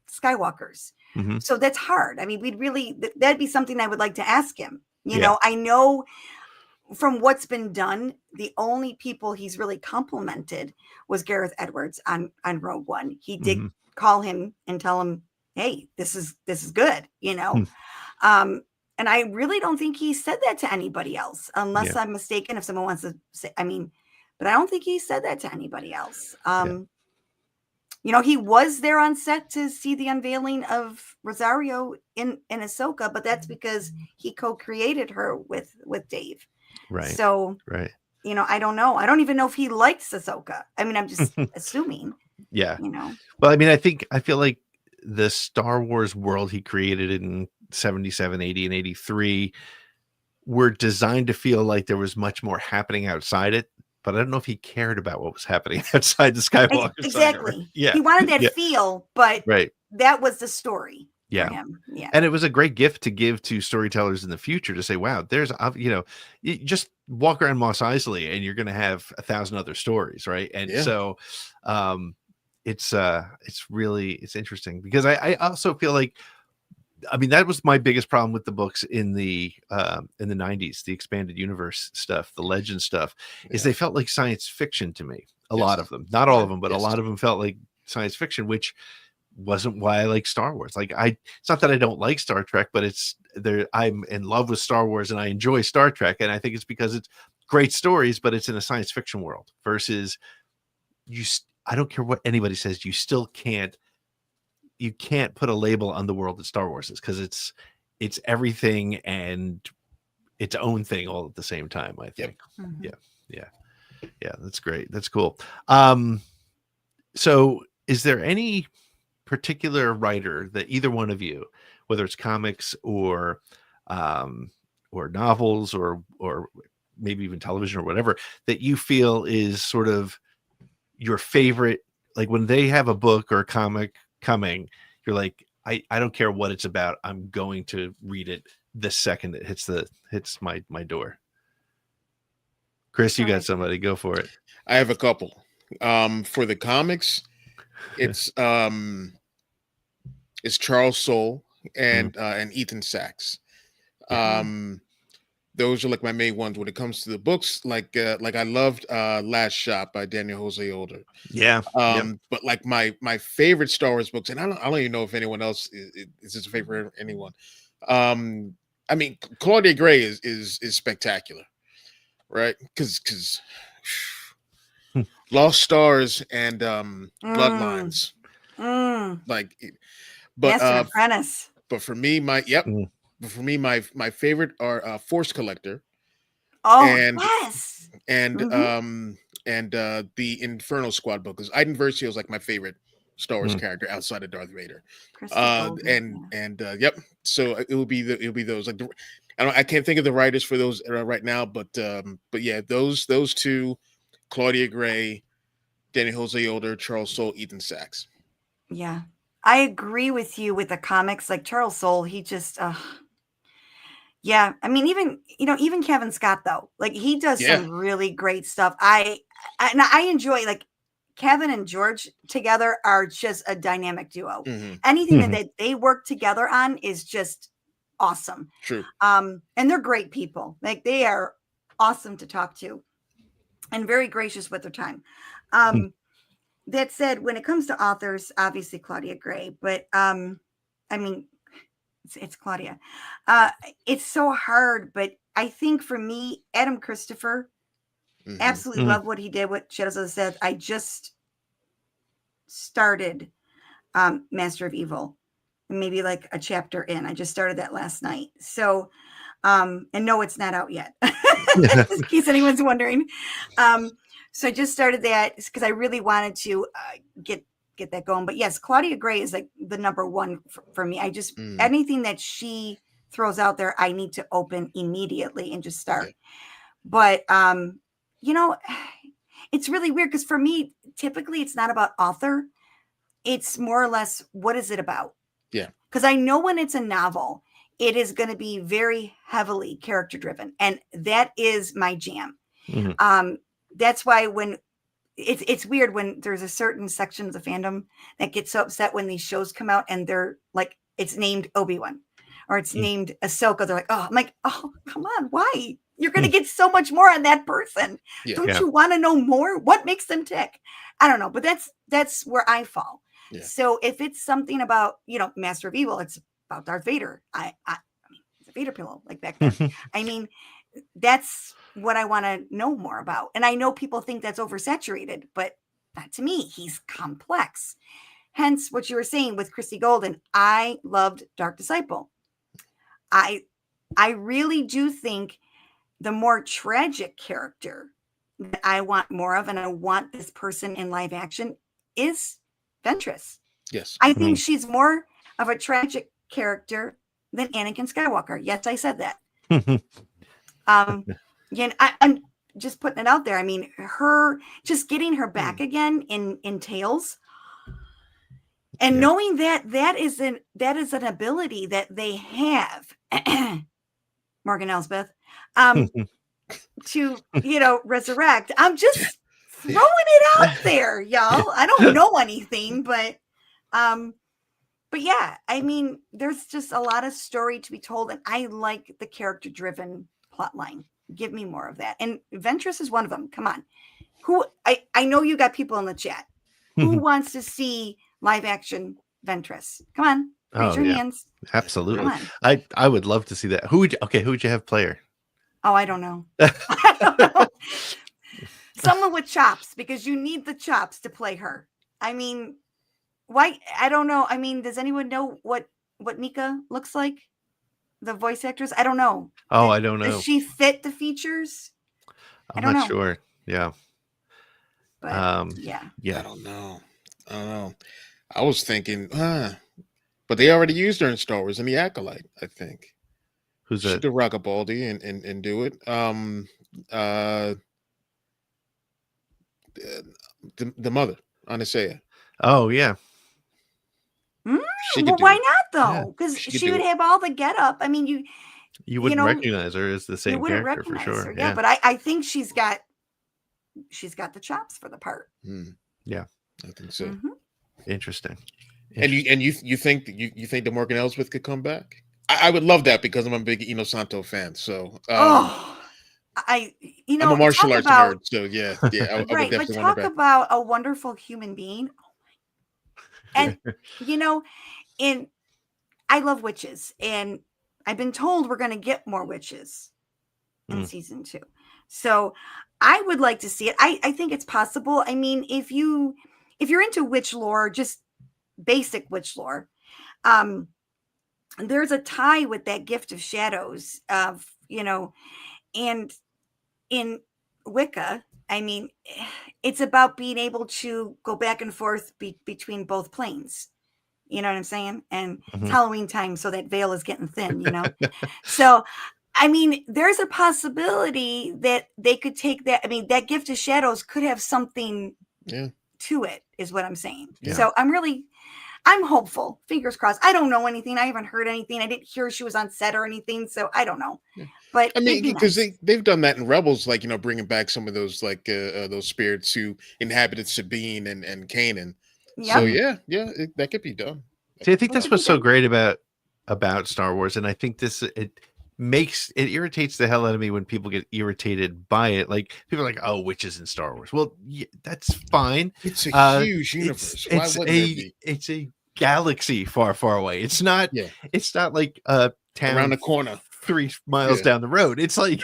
Skywalkers. So that's hard. I mean, that'd be something I would like to ask him. I know from what's been done, the only people he's really complimented was Gareth Edwards on Rogue One. He did call him and tell him, hey, this is good, and I really don't think he said that to anybody else, unless I'm mistaken. If someone wants to say, but I don't think he said that to anybody else. He was there on set to see the unveiling of Rosario in Ahsoka, but that's because he co-created her with Dave. Right. So, right. I don't know. I don't even know if he likes Ahsoka. I mean, I'm just assuming. Yeah. Well, I mean, I feel like the Star Wars world he created in 77, 80, and 83 were designed to feel like there was much more happening outside it. But I don't know if he cared about what was happening outside the Skywalker. Exactly. Saga. Yeah. He wanted that feel, but right. That was the story. Yeah. For him. Yeah. And it was a great gift to give to storytellers in the future to say, wow, there's, you just walk around Mos Eisley and you're going to have 1,000 other stories. Right. And so it's interesting because I also feel like, I mean, that was my biggest problem with the books in the 90s, the expanded universe stuff, the legend stuff, is they felt like science fiction to me. A lot of them, not all of them, but a lot of them felt like science fiction, which wasn't why I like Star Wars. Like it's not that I don't like Star Trek, but I'm in love with Star Wars and I enjoy Star Trek. And I think it's because it's great stories, but it's in a science fiction world versus I don't care what anybody says. You can't put a label on the world that Star Wars is because it's everything and its own thing all at the same time, I think. Yeah. That's great. That's cool. So is there any particular writer that either one of you, whether it's comics or novels or maybe even television or whatever, that you feel is sort of your favorite, like when they have a book or a comic coming, you're like, I don't care what it's about, I'm going to read it the second it hits my door. Chris, you got somebody, go for it. I have a couple. For the comics, it's Charles Soule and Ethan Sachs. Those are like my main ones. When it comes to the books, like I loved Last Shot by Daniel Jose Older. Yeah. But like my favorite Star Wars books, and I don't even know if anyone else is his favorite. Anyone? I mean, Claudia Gray is spectacular, right? Because Lost Stars and Bloodlines, like, but Apprentice. But for me, my favorite are Force Collector. Oh, and yes. The Inferno Squad book, because Iden Versio is like my favorite Star Wars character outside of Darth Vader. Golden, Yep. So it will be those. Like I can't think of the writers for those right now, but yeah, those two, Claudia Gray, Danny Jose Older, Charles Soule, Ethan Sachs. Yeah, I agree with you with the comics. Like Charles Soule, he just yeah, I mean, even Kevin Scott though, like he does some really great stuff. I enjoy, like, Kevin and George together are just a dynamic duo. Anything that they work together on is just awesome. True. And they're great people. Like, they are awesome to talk to and very gracious with their time. That said, when it comes to authors, obviously Claudia Gray, but I mean, it's Claudia. It's so hard, but I think for me, Adam Christopher, absolutely love what he did with Shadows of the Sith. I just started Master of Evil, maybe like a chapter in. I just started that last night. So, and no, it's not out yet, just in case anyone's wondering. So I just started that because I really wanted to get that going. But yes, Claudia Gray is like the number one for me. I just anything that she throws out there, I need to open immediately and just start. But it's really weird because for me, typically it's not about author. It's more or less, what is it about? Yeah. Because I know when it's a novel, it is going to be very heavily character driven. And that is my jam. That's why when it's weird when there's a certain section of the fandom that gets so upset when these shows come out and they're like, it's named Obi-Wan or it's named Ahsoka. They're like, oh, I'm like, oh, come on. Why? You're going to get so much more on that person. Don't you want to know more? What makes them tick? I don't know, but that's where I fall. Yeah. So if it's something about, Master of Evil, it's about Darth Vader. I mean, it's a Vader pillow like back then. I mean, that's what I want to know more about. And I know people think that's oversaturated, but not to me. He's complex. Hence what you were saying with Christy Golden. I loved Dark Disciple. I really do think the more tragic character that I want more of, and I want this person in live action, is Ventress. Yes. I think she's more of a tragic character than Anakin Skywalker. Yes, I said that. I'm just putting it out there. I mean, just getting her back again in Tales, and knowing that is an ability that they have, Morgan Elsbeth, to resurrect. I'm just throwing it out there, y'all. I don't know anything, but yeah, I mean, there's just a lot of story to be told, and I like the character-driven plot line. Give me more of that. And Ventress is one of them. Come on. I know you got people in the chat. Who wants to see live action Ventress? Come on. Raise your hands. Absolutely. I would love to see that. Who would you have play her? Oh, I don't know. I don't know. Someone with chops, because you need the chops to play her. I mean, why? I don't know. I mean, does anyone know what Mika looks like? The voice actress? I don't know. Oh, I don't know. Does she fit the features? I'm not sure. Yeah. But, yeah. I don't know. I was thinking, but they already used her in Star Wars in the Acolyte, I think. Who's that? She could rock a baldy and do it. The mother, Anastasia. Oh yeah. Well, why not though? Because she would have all the get up. I mean, you wouldn't recognize her as the same character for sure. Her, yeah, but I think she's got the chops for the part. Yeah, I think so. Interesting. And you think that Morgan Elsbeth could come back? I would love that because I'm a big Ino Santo fan. So I'm a martial arts nerd. So yeah. I would right, definitely but talk about a wonderful human being. And and I love witches, and I've been told we're going to get more witches in season 2. So I would like to see it. I think it's possible. I mean, if you're into witch lore, just basic witch lore, there's a tie with that gift of shadows of, and in Wicca, I mean, it's about being able to go back and forth between both planes. You know what I'm saying? And it's Halloween time, so that veil is getting thin, you know? So, I mean, there's a possibility that they could take that. I mean, that Gift of Shadows could have something to it, is what I'm saying. Yeah. So I'm hopeful. Fingers crossed. I don't know anything. I haven't heard anything. I didn't hear she was on set or anything, so I don't know. Yeah. But I mean, because they've done that in Rebels, like, you know, bringing back some of those like those spirits who inhabited Sabine and Kanan. Yep. So that could be done. See, I think that's what's so great about Star Wars, and I think it irritates the hell out of me when people get irritated by it. Like, people are like, "Oh, witches in Star Wars." Well, yeah, that's fine. It's a huge universe. Why wouldn't it be? It's a galaxy far, far away. It's not. Yeah. It's not like a town around the corner, 3 miles down the road. It's like,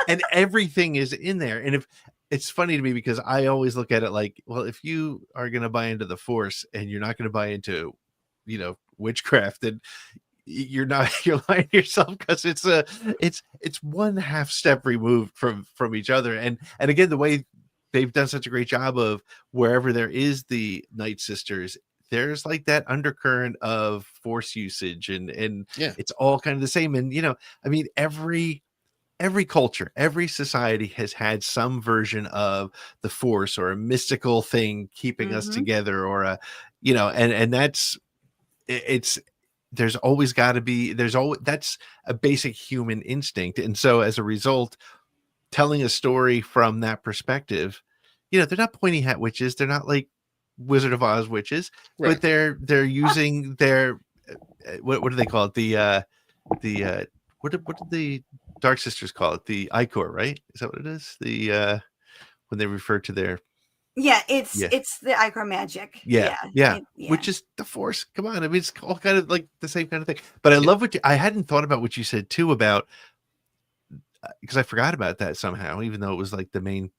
and everything is in there. And if it's funny to me because I always look at it like, well, if you are going to buy into the Force and you're not going to buy into, you know, witchcraft, then you're lying to yourself, because it's 1/2 step removed from each other. And again, the way they've done such a great job of wherever there is the Night Sisters, there's like that undercurrent of Force usage, and it's all kind of the same. And, you know, I mean, every culture, every society has had some version of the Force or a mystical thing keeping us together, or a, you know, and that's there's always got to be, that's a basic human instinct. And so as a result, telling a story from that perspective, you know, they're not pointy hat witches, they're not like Wizard of Oz witches, but they're using their what do they call it, what did the Dark Sisters call it, the Ichor, right? Is that what it is, the when they refer to their it's the Ichor magic, which is the Force. Come on, I mean, it's all kind of like the same kind of thing. But I love I hadn't thought about what you said too about, because I forgot about that somehow, even though it was like the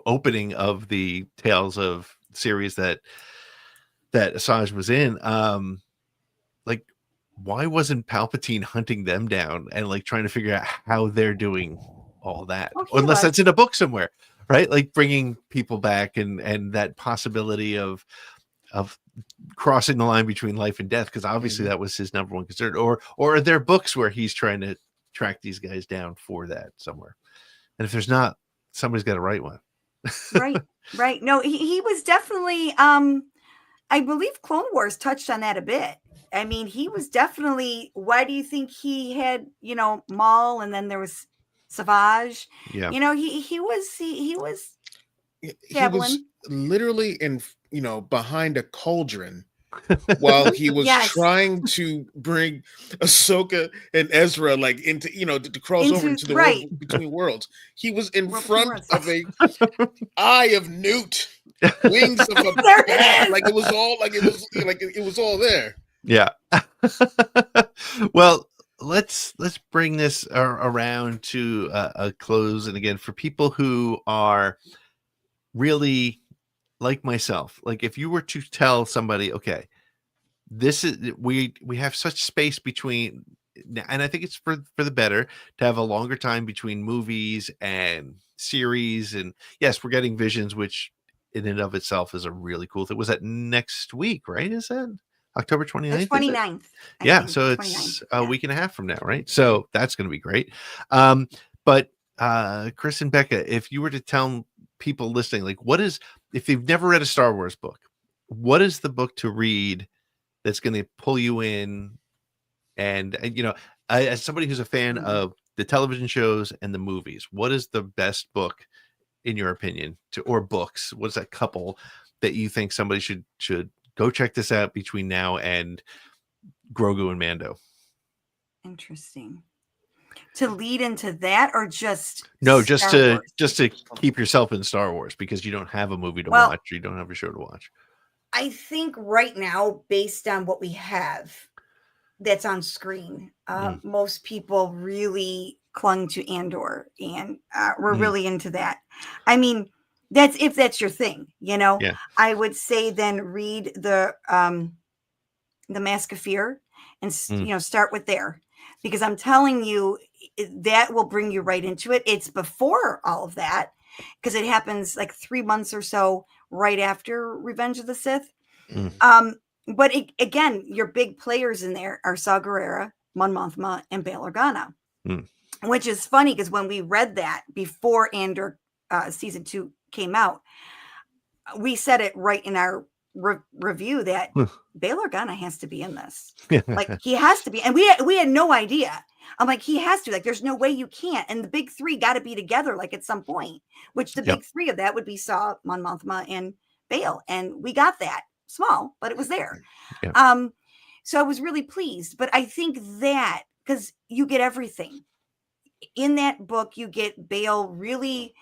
opening of the Tales of series that Asajj was in. Like, why wasn't Palpatine hunting them down and like trying to figure out how they're doing all that? Unless that's in a book somewhere, right? Like bringing people back and that possibility of crossing the line between life and death, because obviously that was his number one concern. Or are there books where he's trying to track these guys down for that somewhere? And if there's not, somebody's got to write one. Right. No, he was definitely, I believe Clone Wars touched on that a bit. I mean, he was definitely, why do you think he had, you know, Maul, and then there was Savage? Yeah. You know, he was literally in, you know, behind a cauldron while he was trying to bring Ahsoka and Ezra like into, you know, to cross over into the world between worlds. He was in front of a eye of Newt, wings of a bat. Like it was all there. Yeah. Well, let's bring this around to a close. And again, for people who are really like myself, like if you were to tell somebody, okay, this is, we have such space between, and I think it's for the better to have a longer time between movies and series. And yes, we're getting Visions, which in and of itself is a really cool thing. Was that next week, right? Is that October 29th? 29th. Yeah, so it's a week and a half from now, right? So that's going to be great. But Chris and Becca, if you were to tell people listening, like, what is, if they've never read a Star Wars book, what is the book to read that's going to pull you in? And you know, as somebody who's a fan of the television shows and the movies, what is the best book in your opinion, or books? What's that couple that you think somebody should go check this out between now and Grogu and Mando? Interesting. To lead into that, or just to keep yourself in Star Wars, because you don't have a movie to watch, or you don't have a show to watch. I think right now, based on what we have that's on screen, most people really clung to Andor, and we're really into that. I mean, that's if that's your thing, you know. Yeah. I would say then read the Mask of Fear, and you know, start with there, because I'm telling you, that will bring you right into it. It's before all of that, because it happens like 3 months or so right after Revenge of the Sith. But again, your big players in there are Saw Gerrera, Mon Mothma, and Bail Organa, which is funny because when we read that before Andor season 2 came out, we said it right in our review that Bail Organa has to be in this. Like, he has to be. And we had no idea. I'm like, he has to. Like, there's no way you can't. And the big three got to be together, like, at some point, which the big three of that would be Saw, Mon Mothma, and Bail. And we got that. Small, but it was there. So I was really pleased. But I think that, because you get everything. In that book, you get Bail really...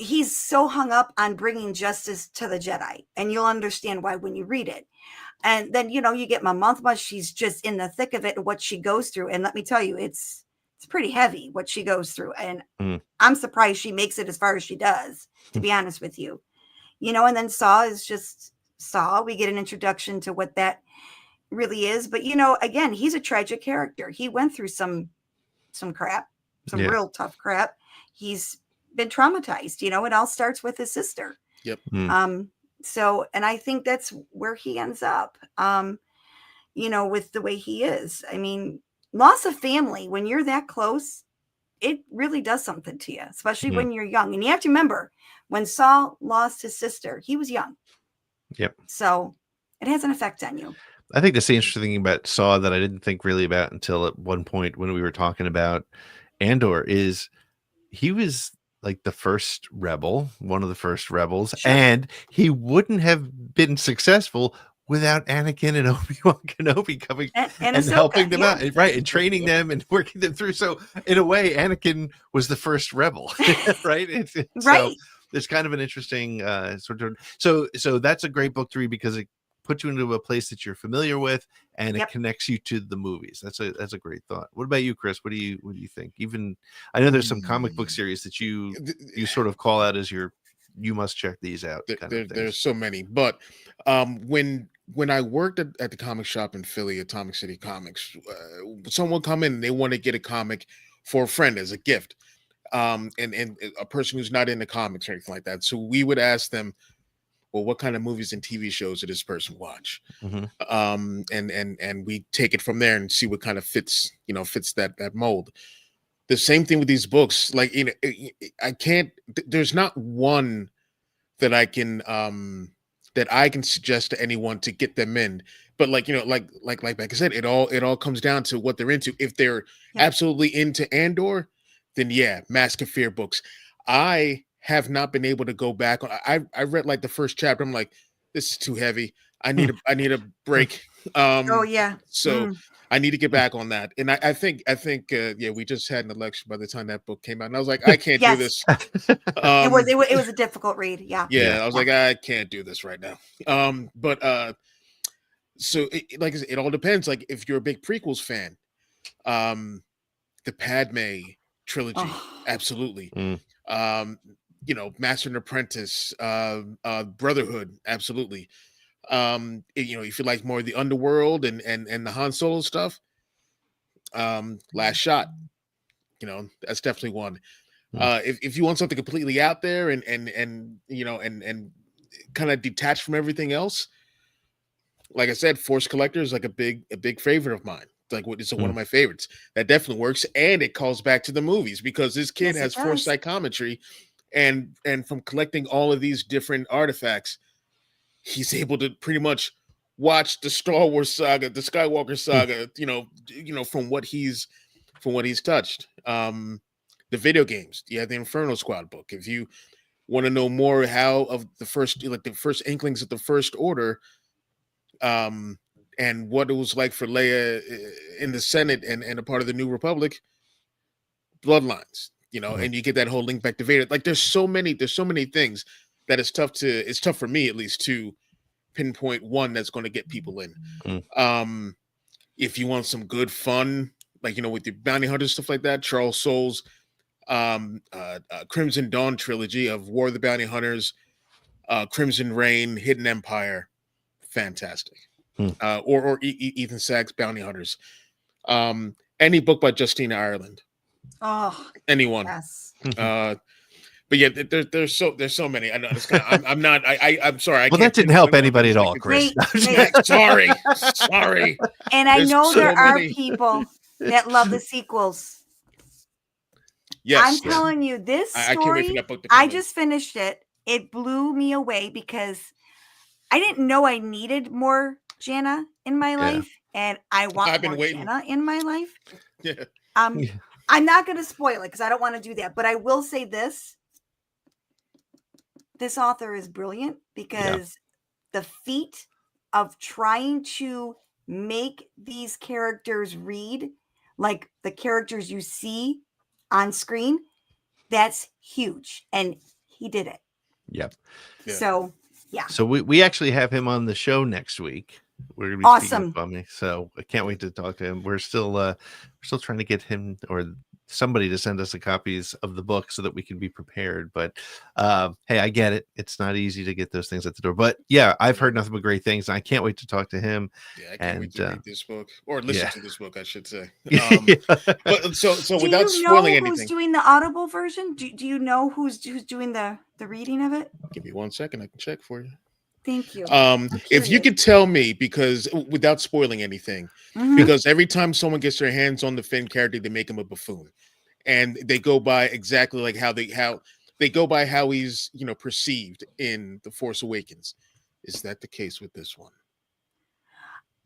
He's so hung up on bringing justice to the Jedi, and you'll understand why when you read it. And then, you know, you get Mon Mothma. She's just in the thick of it and what she goes through. And let me tell you, it's pretty heavy what she goes through. And I'm surprised she makes it as far as she does, to be honest with you. You know, and then Saw is just Saw. We get an introduction to what that really is. But, you know, again, he's a tragic character. He went through some crap, some real tough crap. He's been traumatized. You know, it all starts with his sister. So, and I think that's where he ends up, you know, with the way he is. I mean, loss of family, when you're that close, it really does something to you, especially when you're young. And you have to remember, when Saul lost his sister, he was young. So it has an effect on you. I think that's the interesting thing about Saw that I didn't think really about until at one point when we were talking about Andor is he was like the first rebel, one of the first rebels, and he wouldn't have been successful without Anakin and Obi-Wan Kenobi coming and helping them out, right, and training them and working them through. So in a way, Anakin was the first rebel, right? So there's kind of an interesting sort of. So that's a great book to read because it puts you into a place that you're familiar with, and it connects you to the movies. That's a great thought. What about you, Chris? What do you think? Even I know there's some comic book series that you sort of call out as you must check these out. There's so many, but when I worked at the comic shop in Philly, Atomic City Comics, someone come in and they want to get a comic for a friend as a gift, and a person who's not into comics or anything like that. So we would ask them, well, what kind of movies and TV shows did this person watch? And we take it from there and see what kind of fits that mold. The same thing with these books. Like, you know, I can't. There's not one that I can suggest to anyone to get them in. But like, you know, like Becca said, it all comes down to what they're into. If they're absolutely into Andor, then Mask of Fear books. I have not been able to go back on. I read like the first chapter. I'm like, this is too heavy. I need a break. So I need to get back on that. And I think we just had an election by the time that book came out, and I was like, I can't do this. It was a difficult read. I was like, I can't do this right now. So like I said, it all depends. Like if you're a big prequels fan, the Padme trilogy, absolutely. You know, Master and Apprentice, Brotherhood, absolutely. You know, if you like more of the underworld and the Han Solo stuff, Last Shot, you know, that's definitely one. If you want something completely out there and you know and kind of detached from everything else, like I said, Force Collector is like a big favorite of mine. Like it's one of my favorites. That definitely works, and it calls back to the movies because this kid has Force psychometry. And from collecting all of these different artifacts, he's able to pretty much watch the Star Wars saga, the Skywalker saga, you know, from what he's touched. The video games, the Inferno Squad book. If you want to know more of the first inklings of the First Order, and what it was like for Leia in the Senate and a part of the New Republic, Bloodlines. You know, and you get that whole link back to Vader. Like there's so many things that it's tough for me at least to pinpoint one that's going to get people in. If you want some good fun, like, you know, with the bounty hunters, stuff like that, Charles Soule's Crimson Dawn trilogy of War of the Bounty Hunters, Crimson Reign, Hidden Empire, fantastic. Or Ethan Sachs' Bounty Hunters. Any book by Justina Ireland. Oh, anyone. Yes. But yeah, there's so many. I know it's kind of, I'm sorry. I Well, can't that didn't help anybody at all, Chris. Sorry. And I know there are people that love the sequels. Yes, I'm telling you, this story, I can't wait for that book to come I just finished it. It blew me away because I didn't know I needed more Jana in my life, and I want more Jana in my life. Yeah. I'm not going to spoil it because I don't want to do that, but I will say this. This author is brilliant because the feat of trying to make these characters read like the characters you see on screen, that's huge. And he did it. Yep. Yeah. So, yeah. So we actually have him on the show next week. We're gonna be speaking with Bummy, so I can't wait to talk to him. We're still trying to get him or somebody to send us the copies of the book so that we can be prepared. But hey, I get it. It's not easy to get those things at the door. But yeah, I've heard nothing but great things. And I can't wait to talk to him. Yeah, I can't wait to read this book or listen to this book, I should say. But so do without you spoiling know anything, who's doing the Audible version? Do you know who's doing the reading of it? Give me 1 second. I can check for you. Thank you. If you could tell me, because without spoiling anything, because every time someone gets their hands on the Finn character, they make him a buffoon, and they go by exactly like how they go by how he's perceived in The Force Awakens. Is that the case with this one?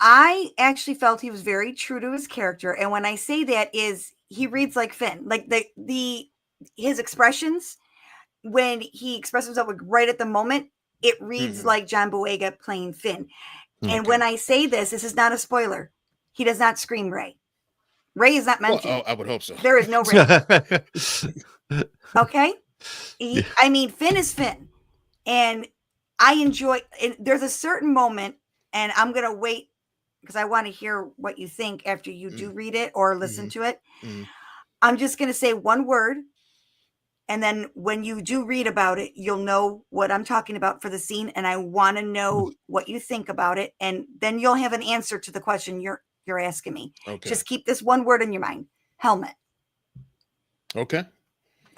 I actually felt he was very true to his character, and when I say that is he reads like Finn, like his expressions when he expresses himself like right at the moment. It reads like John Boyega playing Finn. And when I say this is not a spoiler. He does not scream Rey. Rey is not mentioned. Well, I would hope so. There is no Rey. Okay? I mean, Finn is Finn. And I enjoy it. There's a certain moment, and I'm going to wait because I want to hear what you think after you do read it or listen to it. I'm just going to say one word. And then when you do read about it, you'll know what I'm talking about for the scene. And I want to know what you think about it. And then you'll have an answer to the question you're asking me. Okay. Just keep this one word in your mind. Helmet. Okay.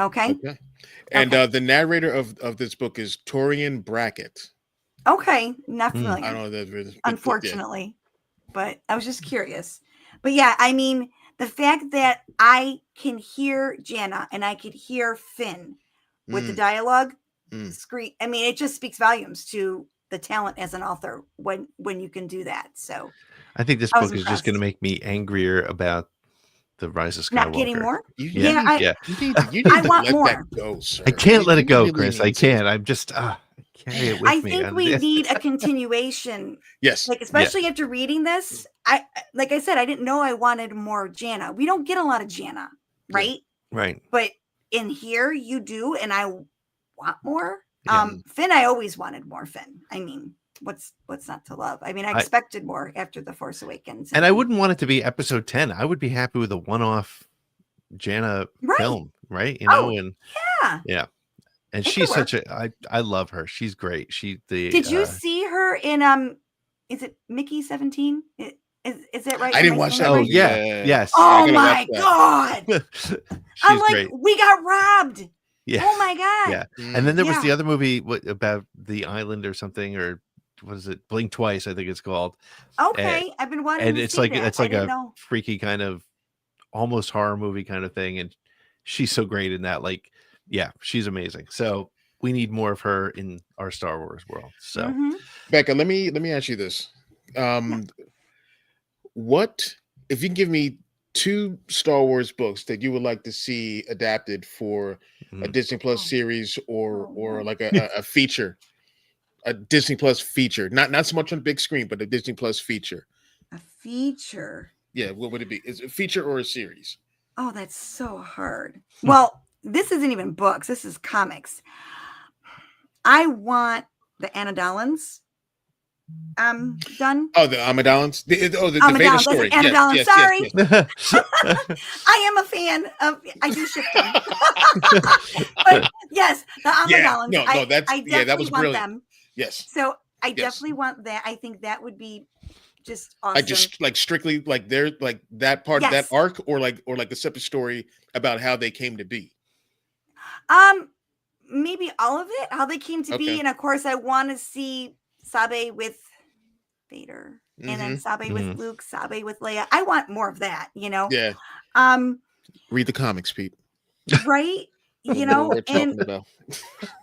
Okay. And the narrator of this book is Torian Brackett. Okay. Not familiar. I don't know that. Unfortunately. But I was just curious. But yeah, I mean, the fact that I can hear Jana and I could hear Finn with the dialogue screen. I mean, it just speaks volumes to the talent as an author when you can do that. So I think this book is just going to make me angrier about the Rise of Skywalker. Not getting more? You need I want more. That go, sir. I can't let it go, Chris. I can't. I'm just carry it with me. I think we need a continuation. Yes. Like, especially after reading this, like I said, I didn't know I wanted more Jana. We don't get a lot of Jana, right? Right. But in here you do, and I want more. Finn, I always wanted more Finn. I mean, what's not to love? I mean, I expected more after The Force Awakens. And I wouldn't want it to be episode 10. I would be happy with a one-off Jana film, right? Yeah. And she's such I love her. She's great. Did you see her in is it Mickey 17? Is that right? I didn't watch that. Oh yeah. Yes. Oh my god. I'm like, great. We got robbed. Yeah. Oh my god. Yeah. And then there was the other movie about the island or something, or what is it? Blink Twice, I think it's called. Okay. I've been wanting and to it's see like that. it's like a freaky kind of almost horror movie kind of thing. And she's so great in that. Like, yeah, she's amazing. So we need more of her in our Star Wars world. So Becca, let me ask you this. What if you can give me 2 Star Wars books that you would like to see adapted for a Disney Plus series or like a feature, a Disney Plus feature, not so much on the big screen, but a Disney Plus feature. A feature. Yeah, what would it be? Is it a feature or a series? Oh, that's so hard. Well, this isn't even books. This is comics. I want the Amidalans done. Oh, the Amidalans? The Vader story. Amidalans, sorry. Yes. I am a fan of, I do ship them. But yes, the Amidalans. No, that was want brilliant. Them. Yes. So I definitely want that. I think that would be just awesome. I just like strictly like their like that part of that arc or like a separate story about how they came to be. maybe all of it, how they came to be. And of course, I want to see Sabe with Vader, and then Sabe with Luke, Sabe with Leia. I want more of that, you know? Yeah. Read the comics, Pete. Right? You know, and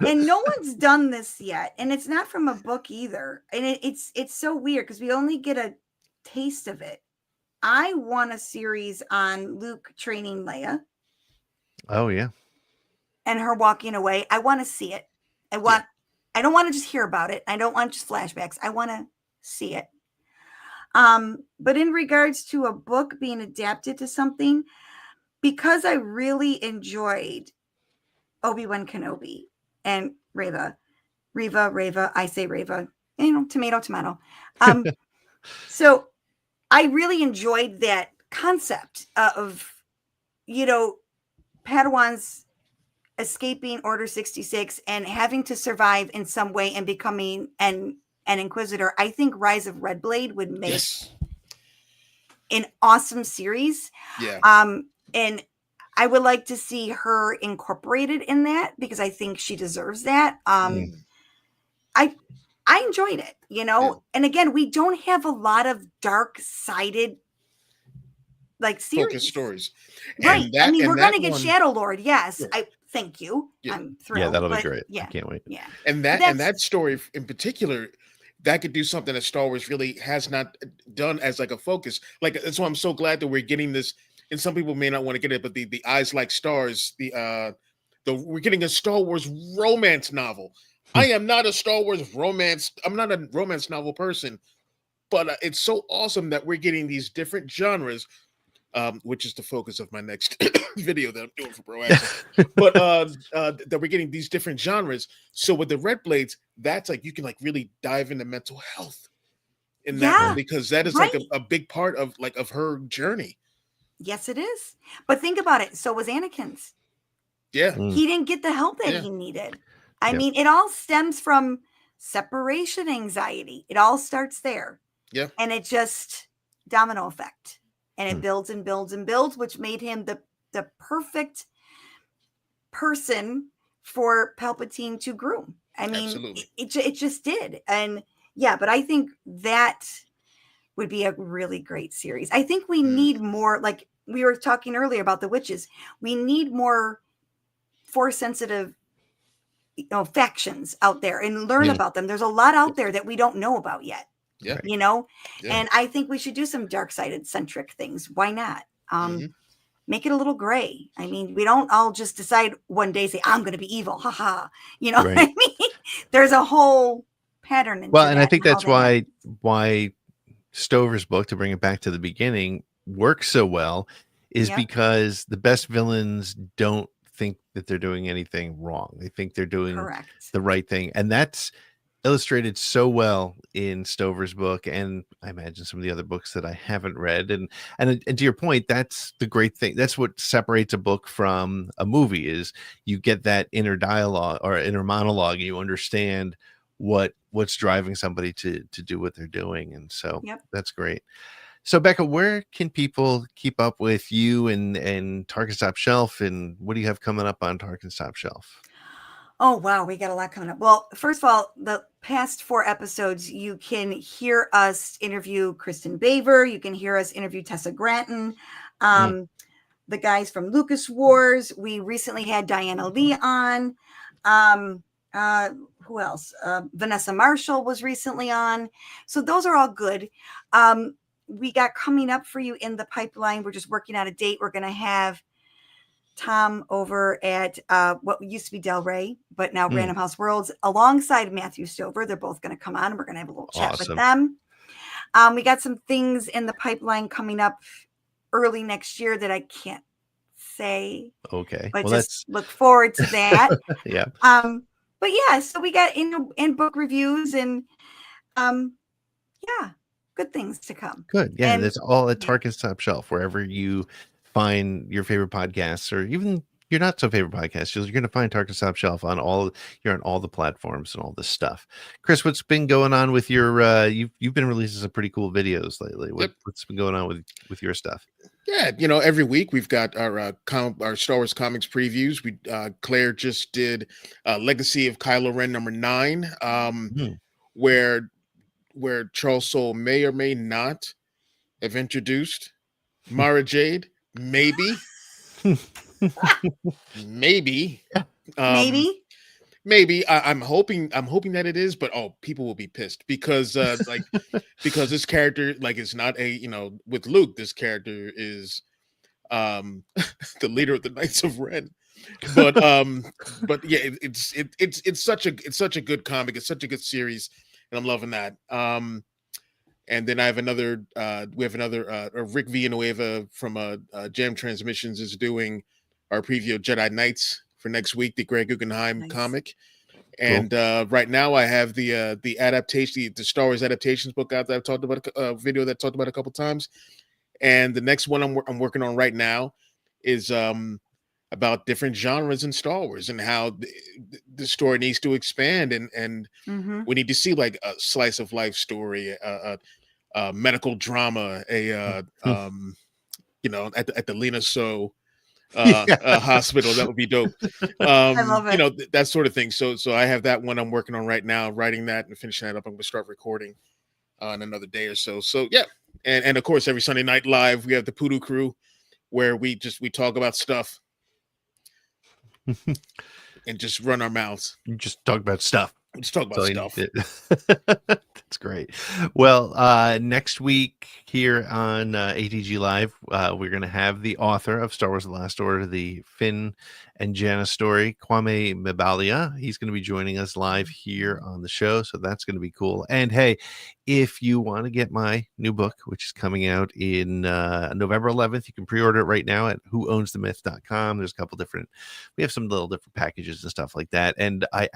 no one's done this yet. And it's not from a book either. And it's so weird because we only get a taste of it. I want a series on Luke training Leia. Oh, yeah. And her walking away. I want to see it. I don't want to just hear about it. I don't want just flashbacks. I want to see it. But in regards to a book being adapted to something, because I really enjoyed Obi-Wan Kenobi and Reva, I say Reva, you know, tomato. So I really enjoyed that concept of, you know, Padawans escaping Order 66 and having to survive in some way and becoming an Inquisitor. I think Rise of Redblade would make an awesome series. Yeah. And I would like to see her incorporated in that because I think she deserves that. I enjoyed it, you know. And again, we don't have a lot of dark-sided like series. Focus stories. Right. I mean, we're going to get Shadow Lord. Yes. Yeah. I thank you. Yeah. I'm thrilled. Yeah, that'll be great. Yeah. I can't wait. Yeah. And that story in particular, that could do something that Star Wars really has not done as like a focus. Like, that's why I'm so glad that we're getting this. And some people may not want to get it, but the Eyes Like Stars, we're getting a Star Wars romance novel. I am not a Star Wars romance. I'm not a romance novel person, but it's so awesome that we're getting these different genres, which is the focus of my next video that I'm doing for Bro Access. But that we're getting these different genres. So with the Red Blades, that's like you can like really dive into mental health in that one, because that is like a big part of her journey. Yes, it is. But think about it. So was Anakin's. Yeah. He didn't get the help that he needed. I mean, it all stems from separation anxiety. It all starts there. Yeah. And it just domino effect. And it builds and builds and builds, which made him the perfect person for Palpatine to groom. I mean, it just did. And yeah, but I think that would be a really great series. I think we need more, like we were talking earlier about the witches. We need more Force sensitive, you know, factions out there and learn about them. There's a lot out there that we don't know about yet. Yeah. You know, and I think we should do some dark-sided centric things. Why not? Make it a little gray. I mean, we don't all just decide one day, say, I'm going to be evil. Haha. You know what I mean? There's a whole pattern. Well, and I think that's why Stover's book, to bring it back to the beginning, works so well is because the best villains don't think that they're doing anything wrong. They think they're doing the right thing. And that's illustrated so well in Stover's book, and I imagine some of the other books that I haven't read. And to your point, that's the great thing. That's what separates a book from a movie, is you get that inner dialogue or inner monologue. You understand what's driving somebody to do what they're doing. And so that's great. So Becca, where can people keep up with you and Target Top Shelf, and what do you have coming up on Target Top Shelf? Oh, wow. We got a lot coming up. Well, first of all, the past 4 episodes, you can hear us interview Kristen Baver. You can hear us interview Tessa Granton, the guys from Lucas Wars. We recently had Diana Lee on. Who else? Vanessa Marshall was recently on. So those are all good. We got coming up for you in the pipeline. We're just working out a date. We're going to have Tom over at what used to be Del Rey, but now Random House Worlds, alongside Matthew Stover. They're both going to come on. We're going to have a little chat with them. We got some things in the pipeline coming up early next year that I can't say. Okay. But well, just look forward to that. Yeah. But yeah, so we got in book reviews and good things to come. Good. Yeah, that's all at Target's Top Shelf, wherever you find your favorite podcasts, or even your not so favorite podcast, you're going to find Target's Top Shelf on all the platforms and all this stuff. Chris, what's been going on with your you've been releasing some pretty cool videos lately. What's been going on with your stuff? Yeah, every week we've got our Star Wars comics previews. We Claire just did Legacy of Kylo Ren #9, where Charles Soule may or may not have introduced Mara Jade. Maybe. Maybe. Maybe. I'm hoping that it is, but people will be pissed because because this character is not with Luke, this character is the leader of the Knights of Ren. But yeah, it's such a good comic, it's such a good series, and I'm loving that. And then I have another Rick Villanueva from Jam Transmissions is doing our preview of Jedi Knights for next week, the Greg Guggenheim comic. And right now I have the adaptation, the Star Wars adaptations book out that I've talked about, video that I talked about a couple times. And the next one I'm working on right now is about different genres in Star Wars and how the story needs to expand, and we need to see like a slice of life story, a medical drama, at the Lena So hospital. That would be dope. I love it. That sort of thing. So I have that one I'm working on right now, writing that and finishing that up. I'm going to start recording in another day or so. So yeah. And of course, every Sunday night live, we have the Poodoo Crew, where we talk about stuff and just run our mouths. Just talk about stuff. Let's talk about stuff. That's great. Well, next week here on ATGLive, we're going to have the author of Star Wars: The Last Order, the Finn and Janna story, Kwame Mbalia. He's going to be joining us live here on the show, so that's going to be cool. And hey, if you want to get my new book, which is coming out in November 11th, you can pre-order it right now at whoownsthemyth.com. There's a couple different, we have some little different packages and stuff like that. And I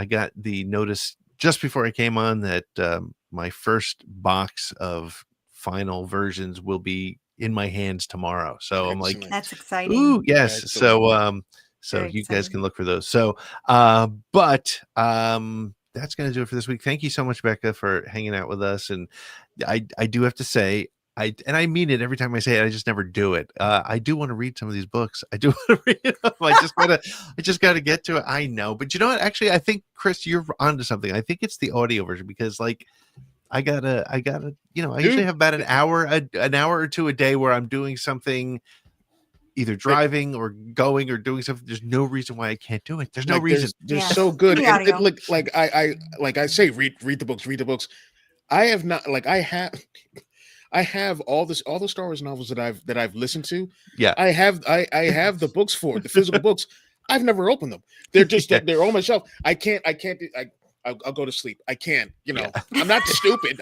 got the notice just before I came on that my first box of final versions will be in my hands tomorrow. So I'm like, that's exciting. Ooh, yes. Excellent. So Very you exciting. guys can look for those. So, but that's going to do it for this week. Thank you so much, Becca, for hanging out with us. And I do have to say, and I mean it every time I say it, I just never do it. I do want to read some of these books. I do want to read them. I just gotta get to it. I know, but you know what? Actually, I think Chris, you're onto something. I think it's the audio version because I gotta, I usually have about an hour or two a day where I'm doing something, either driving or going or doing something. There's no reason why I can't do it. There's no reason. They're so good. And I say, read the books. I have not, I have all the Star Wars novels that I've listened to. Yeah, I have the books for it, the physical books. I've never opened them. They're just they're on my shelf. I'll go to sleep. I can't. I'm not stupid.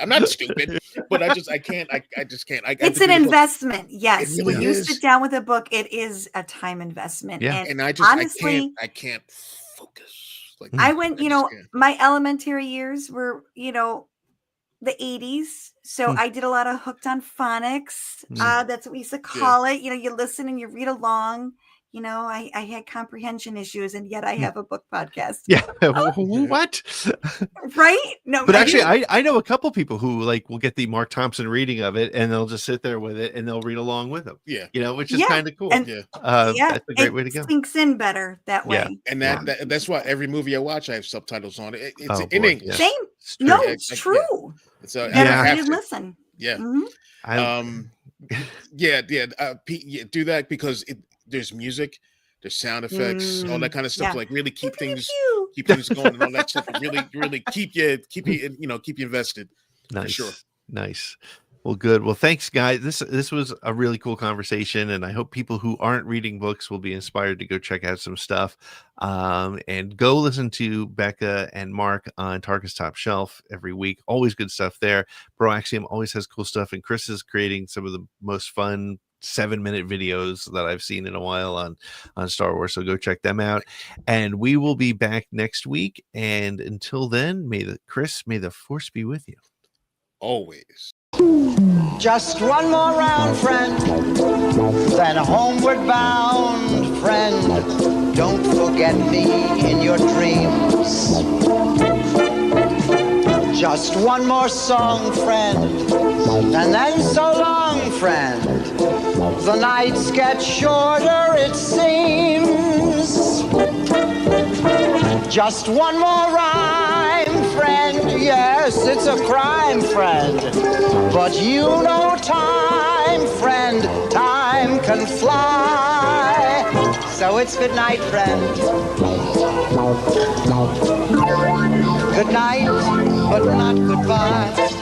But I just can't. It's an investment. Yes, really when you is. sit down with a book, it is a time investment. Yeah. And honestly, I can't focus. I went. My elementary years were the 80s. So I did a lot of Hooked on Phonics. That's what we used to call it. You listen and you read along. I had comprehension issues, and yet I have a book podcast. Yeah. What? Right? No, but actually, I know a couple people who will get the Mark Thompson reading of it, and they'll just sit there with it, and they'll read along with them. Yeah. Which is kind of cool. And, that's a great way to go. It sinks in better that way. Yeah. And that's why every movie I watch, I have subtitles on it. It's in boy, English. Same. It's No, true. it's true. So You gotta I read have and to. listen. Yeah. Mhm. Do that because there's music, there's sound effects, all that kind of stuff to really keep things going and all that stuff. Really keep you invested. Nice. For sure. Nice. Well, good. Well, thanks, guys. This was a really cool conversation, and I hope people who aren't reading books will be inspired to go check out some stuff, and go listen to Becca and Mark on Target's Top Shelf every week. Always good stuff there. Bro Axiom always has cool stuff, and Chris is creating some of the most fun 7-minute videos that I've seen in a while on Star Wars. So go check them out, and we will be back next week. And until then, may the Force be with you. Always. Just one more round, friend, then homeward bound, friend. forget me in your dreams. Just one more song, friend, and then so long, friend. The nights get shorter, it seems. Just one more rhyme, friend. Yes, it's a crime, friend. But you know time, friend, time can fly. So it's good night, friend. Good night, but not goodbye.